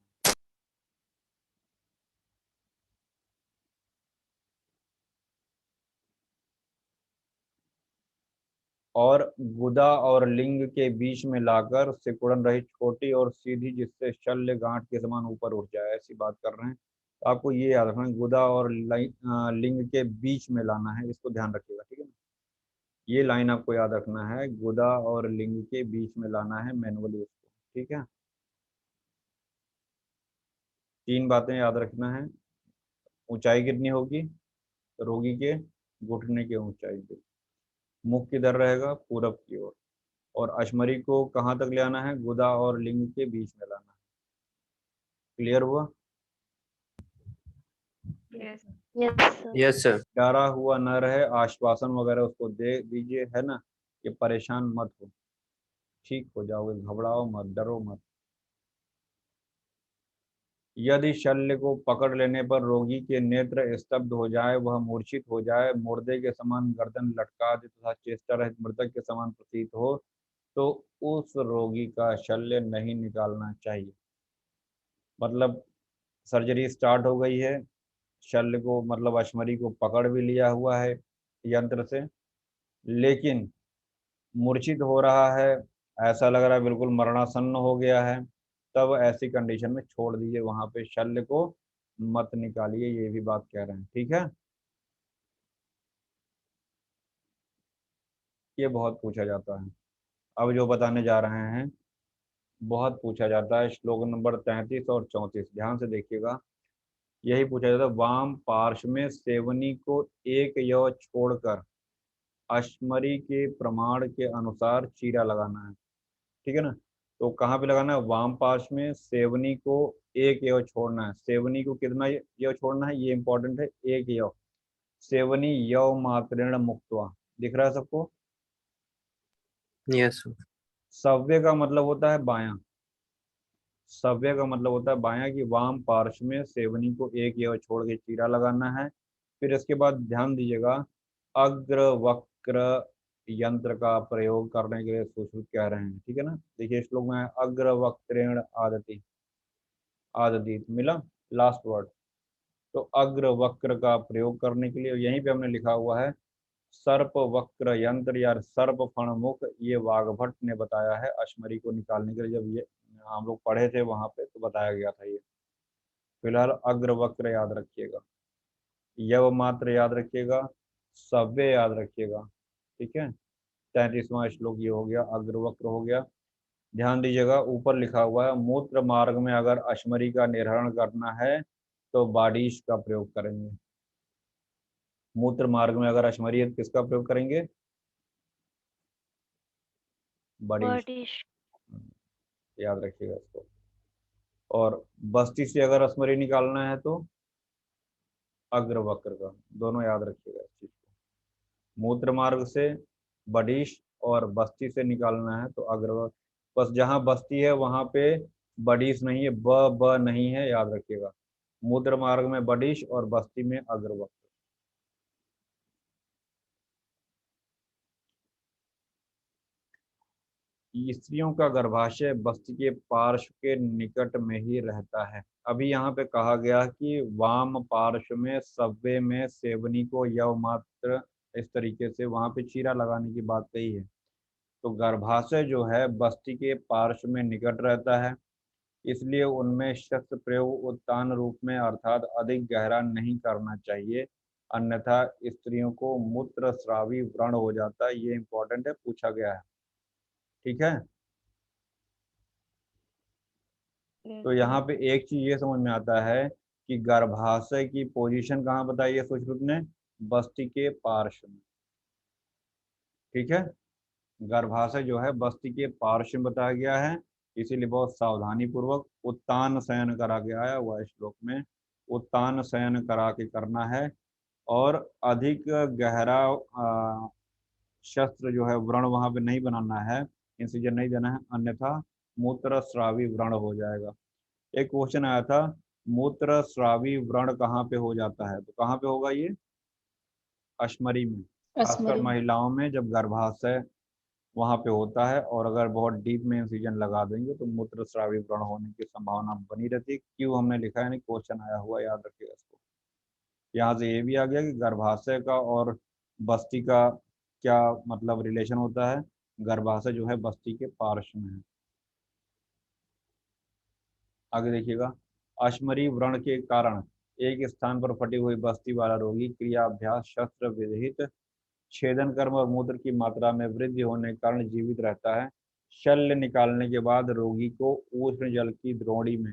और गुदा और लिंग के बीच में लाकर सिकुड़न रही छोटी और सीधी, जिससे शल्य गांठ के समान ऊपर उठ जाए, ऐसी बात कर रहे हैं। तो आपको ये याद रखना है, गुदा और लिंग के बीच में लाना है, इसको ध्यान रखिएगा, ठीक है ना। ये लाइन आपको याद रखना है, गुदा और लिंग के बीच में लाना है मैनुअली उसको, ठीक है। तीन बातें याद रखना है, ऊंचाई कितनी होगी रोगी के घुटने के ऊंचाई पे, मुख किधर रहेगा, पूरब की ओर, और अश्मरी को कहाँ तक ले आना है, गुदा और लिंग के बीच में लाना है। क्लियर हुआ? Yes yes sir. डरा हुआ न रहे, आश्वासन वगैरह उसको दे दीजिए, है ना, कि परेशान मत हो, ठीक हो जाओगे, घबराओ मत, डरो मत। यदि शल्य को पकड़ लेने पर रोगी के नेत्र स्तब्ध हो जाए, वह मूर्छित हो जाए, मुर्दे के समान गर्दन लटका दे तथा चेष्टा रहित मृतक के समान प्रतीत हो, तो उस रोगी का शल्य नहीं निकालना चाहिए। मतलब सर्जरी स्टार्ट हो गई है, शल्य को मतलब अश्मरी को पकड़ भी लिया हुआ है यंत्र से, लेकिन मूर्छित हो रहा है, ऐसा लग रहा है बिल्कुल मरणासन्न हो गया है, तब ऐसी कंडीशन में छोड़ दीजिए, वहां पे शल्य को मत निकालिए, ये भी बात कह रहे हैं, ठीक है। ये बहुत पूछा जाता है, अब जो बताने जा रहे हैं बहुत पूछा जाता है। श्लोक नंबर 33 और 34 ध्यान से देखिएगा। यही पूछा जाता है, वाम पार्श्व में सेवनी को एक यव छोड़कर अश्मरी के प्रमाण के अनुसार चीरा लगाना है, ठीक है ना। तो कहाँ पे लगाना है, वाम पार्श्व में सेवनी को एक यव छोड़ना है। सेवनी को कितना यव छोड़ना है, ये इंपॉर्टेंट है, एक यव। सेवनी यव मात्रेण मुक्त्वा, दिख रहा है सबको। Yes sir. सव्य का मतलब होता है बायां, सव्य का मतलब होता है बायां, की वाम पार्श्व में सेवनी को एक यव छोड़ के चीरा लगाना है। फिर इसके बाद ध्यान दीजिएगा, अग्र वक्र यंत्र का प्रयोग करने के लिए सुश्रुत कह रहे हैं, ठीक है ना। देखिए श्लोक में अग्र वक्रेण आदति, आदति मिला लास्ट वर्ड। तो अग्र वक्र का प्रयोग करने के लिए यहीं पे हमने लिखा हुआ है सर्प वक्र यंत्र या सर्प फणमुख, ये वाघभट्ट ने बताया है अश्मरी को निकालने के लिए। जब ये हम लोग पढ़े थे वहां पे तो बताया गया था ये। फिलहाल अग्र वक्र याद रखिएगा, यव मात्र याद रखिएगा, सव्य याद रखिएगा, ठीक है। 33वां श्लोक ये हो गया, अग्रवक्र हो गया। ध्यान दीजिएगा, ऊपर लिखा हुआ है मूत्र मार्ग में अगर अश्मरी का निर्हरण करना है तो बाडिश का प्रयोग करेंगे। मूत्र मार्ग में अगर अश्मरी है तो किसका प्रयोग करेंगे, बाडिश, याद रखिएगा इसको। और बस्ती से अगर अश्मरी निकालना है तो अग्रवक्र का, दोनों याद रखिएगा इस चीज को। मूत्र मार्ग से बडिश और बस्ती से निकालना है तो अग्रवक्र। बस जहाँ बस्ती है वहां पे बडिश नहीं है, ब नहीं है, याद रखिएगा। मूत्र मार्ग में बडिश और बस्ती में अग्रवक्र। स्त्रियों का गर्भाशय बस्ती के पार्श्व के निकट में ही रहता है। अभी यहाँ पे कहा गया कि वाम पार्श्व में सव्य में सेवनी को यव मात्र, इस तरीके से वहां पे चीरा लगाने की बात कही है। तो गर्भाशय जो है बस्ती के पार्श्व में निकट रहता है, इसलिए उनमें शस्त्र प्रयोग उत्तान रूप में अर्थात अधिक गहरा नहीं करना चाहिए, अन्यथा स्त्रियों को मूत्रस्रावी व्रण हो जाता है। ये इंपॉर्टेंट है, पूछा गया है। ठीक है, Yes, तो यहाँ पे एक चीज ये समझ में आता है कि गर्भाशय की पोजीशन कहाँ बताई है सुश्रुत ने, बस्ती के पार्श्व में। ठीक है, गर्भाशय जो है बस्ती के पार्श्व में बताया गया है, इसीलिए बहुत सावधानी पूर्वक उत्तान शयन करा गया है वह श्लोक में। उत्तान शयन करा के करना है और अधिक गहरा शस्त्र जो है व्रण वहां पे नहीं बनाना है, इंसिजन नहीं देना है, अन्यथा मूत्र स्रावी व्रण हो जाएगा। एक क्वेश्चन आया था, मूत्र स्रावी व्रण कहाँ पे हो जाता है, तो कहाँ पे होगा ये, अश्मरी में। खासकर अस्मरी। महिलाओं में जब गर्भाशय वहां पे होता है और अगर बहुत डीप में इंसिजन लगा देंगे तो मूत्र स्रावी व्रण होने की संभावना बनी रहती है। क्यों हमने लिखा है, नहीं क्वेश्चन आया हुआ, याद रखिएगा इसको। यहाँ से ये भी आ गया कि गर्भाशय का और बस्ती का क्या मतलब रिलेशन होता है। गर्भाशय जो है बस्ती के पार्श्व में है। आगे देखिएगा, अश्मरी व्रण के कारण एक स्थान पर फटी हुई बस्ती वाला रोगी क्रियाभ्यास शस्त्र विहित छेदन कर्म और मूत्र की मात्रा में वृद्धि होने के कारण जीवित रहता है। शल्य निकालने के बाद रोगी को उष्ण जल की द्रोणी में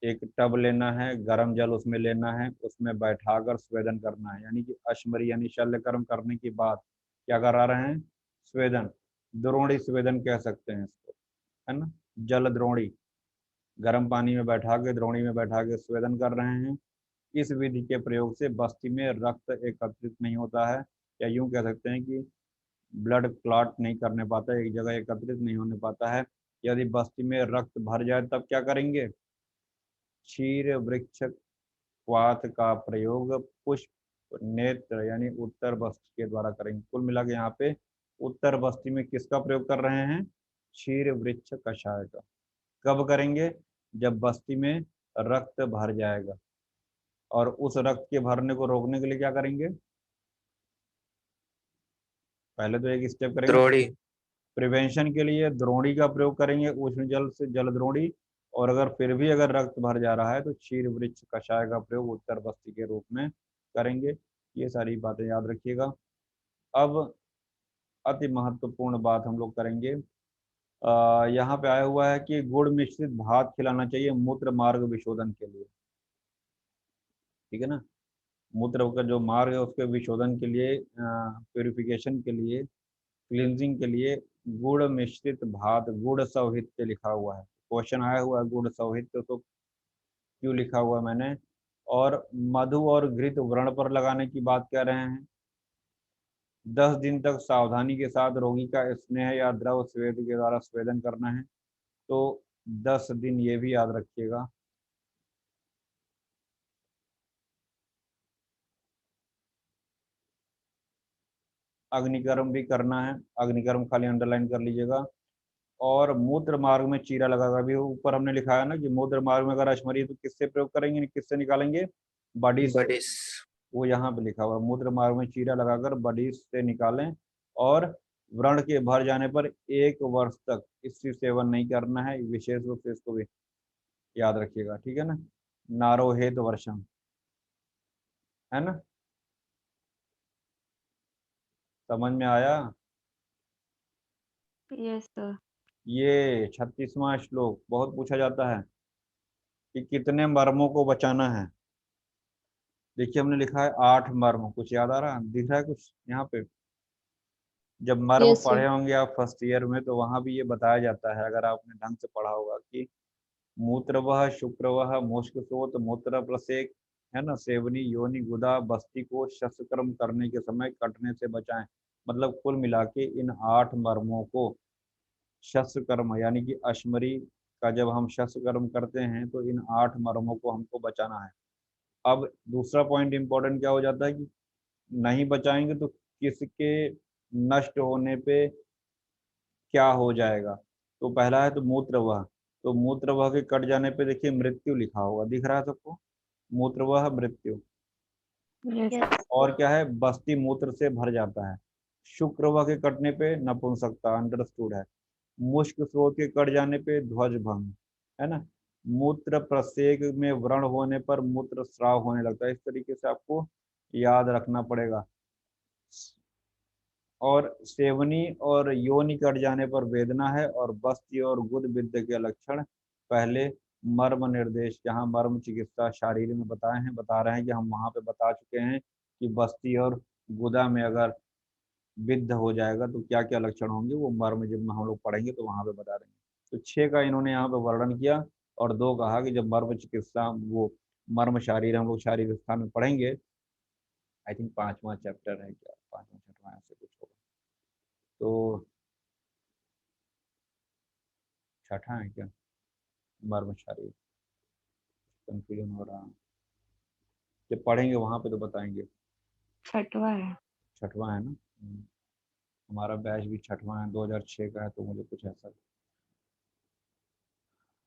एक टब लेना है, गर्म जल उसमें लेना है, उसमें बैठाकर स्वेदन करना है। यानी कि अश्मरी यानी शल्य कर्म करने के बाद क्या करा रहे हैं, स्वेदन, द्रोणी स्वेदन कह सकते हैं इसको, है ना, जल द्रोणी। गर्म पानी में बैठा के, द्रोणी में बैठा के स्वेदन कर रहे हैं। इस विधि के प्रयोग से बस्ती में रक्त एकत्रित नहीं होता है, या यूं कह सकते हैं कि ब्लड क्लॉट नहीं करने पाता, एक जगह एकत्रित नहीं होने पाता है। यदि बस्ती में रक्त भर जाए तब क्या करेंगे, क्षीर वृक्ष क्वाथ का प्रयोग पुष्प नेत्र यानी उत्तर बस्ती के द्वारा करेंगे। कुल मिला के यहाँ पे उत्तर बस्ती में किसका प्रयोग कर रहे हैं, क्षीर वृक्ष कषाय का। कब करेंगे, जब बस्ती में रक्त भर जाएगा। और उस रक्त के भरने को रोकने के लिए क्या करेंगे, पहले तो एक स्टेप करेंगे, द्रोणी। प्रिवेंशन के लिए द्रोणी का प्रयोग करेंगे, उष्ण जल से जल द्रोणी। और अगर फिर भी अगर रक्त भर जा रहा है तो क्षीर वृक्ष कषाय का प्रयोग उत्तर बस्ती के रूप में करेंगे। ये सारी बातें याद रखिएगा। अब अति महत्वपूर्ण बात हम लोग करेंगे, यहाँ पे आया हुआ है कि गुड़ मिश्रित भात खिलाना चाहिए मूत्र मार्ग विशोधन के लिए। ठीक है ना, मूत्र का जो मार्ग है उसके विशोधन के लिए, प्योरिफिकेशन के लिए, क्लींजिंग के लिए गुड़ मिश्रित भात, गुड़ सौहित्य लिखा हुआ है। क्वेश्चन आया हुआ है गुड़ सौहित्य, तो क्यों लिखा हुआ है मैंने। और मधु और घृत व्रण पर लगाने की बात कह रहे हैं। 10 दिन तक सावधानी के साथ रोगी का स्नेह या द्रव स्वेद के द्वारा स्वेदन करना है। तो 10 दिन, ये भी याद रखिएगा। अग्निकर्म भी करना है, अग्निकर्म खाली अंडरलाइन कर लीजिएगा। और मूत्र मार्ग में चीरा लगाकर, अभी ऊपर हमने लिखा है ना कि मूत्र मार्ग में अगर अश्मरी तो किससे प्रयोग करेंगे, किससे निकालेंगे, बड़ी से। बडिस। वो यहाँ पे लिखा हुआ है, मूत्र मार्ग में चीरा लगाकर बड़ी से निकालें। और व्रण के भर जाने पर 1 वर्ष तक इसकी सेवन नहीं करना है, विशेष रूप से इसको भी याद रखिएगा। ठीक है ना, नारोहेत वर्षम, है ना, समझ में आया। yes, sir. ये 36वां श्लोक बहुत पूछा जाता है कि कितने मर्मों को बचाना है। देखिए हमने लिखा है 8 मर्म, कुछ याद आ रहा है, दिख रहा है कुछ यहाँ पे। जब मर्म यस पढ़े सर। होंगे आप फर्स्ट ईयर में तो वहां भी ये बताया जाता है, अगर आपने ढंग से पढ़ा होगा, कि मूत्रवह शुक्रवह मुष्कसोत मूत्र प्रसेक, है ना, सेवनी योनि गुदा बस्ती को शस्त्रकर्म करने के समय कटने से बचाएं। मतलब कुल मिला के इन 8 मर्मों को शस्त्र कर्म यानी कि अश्मरी का जब हम शस्त्र कर्म करते हैं तो इन 8 मर्मों को हमको बचाना है। अब दूसरा पॉइंट इंपॉर्टेंट क्या हो जाता है कि नहीं बचाएंगे तो किसके नष्ट होने पे क्या हो जाएगा। तो पहला है तो मूत्रवह, तो मूत्रवह के कट जाने पे देखिए मृत्यु लिखा होगा, दिख रहा है सबको, मूत्रवह मृत्यु। यस और क्या है, बस्ती मूत्र से भर जाता है। शुक्रवह के कटने पे नपुंसकता, अंडरस्टूड है। मुष्क स्रोत के कट जाने पे ध्वज भंग, है ना। मूत्र प्रसेक में व्रण होने पर मूत्र स्राव होने लगता है। इस तरीके से आपको याद रखना पड़ेगा। और सेवनी और योनि कट जाने पर वेदना है। और बस्ती और गुद विद्या के लक्षण पहले मर्म निर्देश, जहाँ मर्म चिकित्सा शारीर में बताए हैं, बता रहे हैं कि हम वहां पे बता चुके हैं कि बस्ती और गुदा में अगर विद्ध हो जाएगा तो क्या क्या लक्षण होंगे, वो मर्म जब हम लोग पढ़ेंगे तो वहां पे बता देंगे। तो 6 का इन्होंने यहाँ पे वर्णन किया और 2 कहा कि जब मर्म चिकित्सा वो मर्म शारीर हम लोग शारीर स्थान में पढ़ेंगे। आई थिंक 5वां चैप्टर है, क्या 5वां 6वां ऐसे कुछ होगा। तो 6ठा है क्या, मर्म शारीर, कंफ्यूजन हो रहा है। जब पढ़ेंगे वहां पे तो बताएंगे। 6वां है। 6वां है ना। हमारा बैच भी 6वां है, 2006 का है, तो मुझे कुछ ऐसा,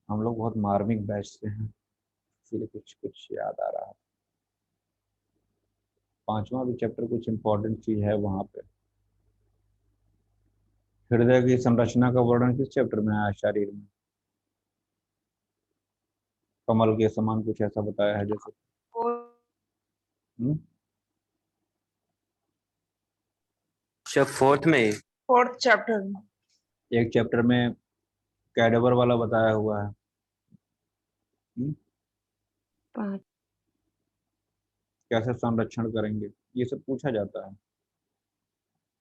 हम लोग बहुत मार्मिक बैच से हैं इसीलिए कुछ कुछ याद आ रहा है। 5वां भी चैप्टर कुछ इंपॉर्टेंट चीज है वहां पे। हृदय की संरचना का वर्णन किस चैप्टर में आया, शरीर में कमल के समान कुछ ऐसा बताया है जैसे। हम्म? सब 4th में ही। 4th चैप्टर में। एक चैप्टर में कैडेवर वाला बताया हुआ है। 5 कैसे संरक्षण करेंगे, ये सब पूछा जाता है।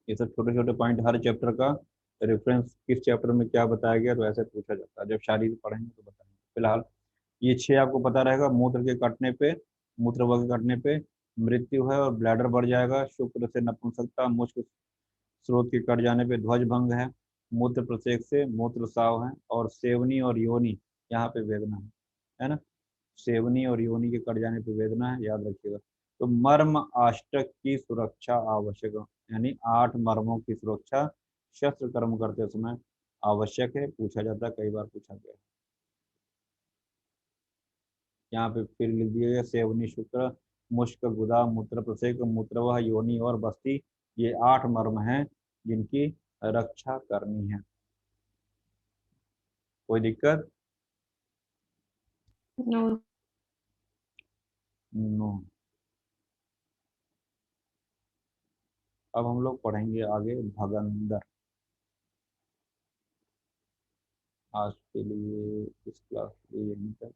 ये सब छोटे छोटे पॉइंट हर चैप्टर का रेफरेंस, किस चैप्टर में क्या बताया गया, तो ऐसे पूछा जाता है। जब शारीर पढ़ेंगे तो बताएंगे। फिलहाल ये 6 आपको पता रहेगा। मूत्र के कटने पे, मूत्र के कटने पे मृत्यु है और ब्लैडर बढ़ जाएगा। शुक्र से नपुंसकता, मुष्क स्रोत के कट जाने पे ध्वज भंग है। मूत्र प्रसेक से मूत्र साव है। और सेवनी और योनि, यहाँ पे वेदना है ना। सेवनी और योनि के कट जाने पे वेदना है, याद रखिएगा। तो मर्म अष्टक की सुरक्षा आवश्यक है, यानी 8 मर्मों की सुरक्षा शस्त्र कर्म करते समय आवश्यक है। पूछा जाता है, कई बार पूछा गया है। यहाँ पे फिर लिख दिया गया, सेवनी, शुक्र, मुष्क, गुदा, मूत्र प्रसेक, मूत्रवह, योनि और बस्ती, ये 8 मर्म हैं जिनकी रक्षा करनी है। कोई दिक्कत? नो। नो। अब हम लोग पढ़ेंगे आगे भगंदर। आज के लिए इस क्लास के लिए यहीं तक।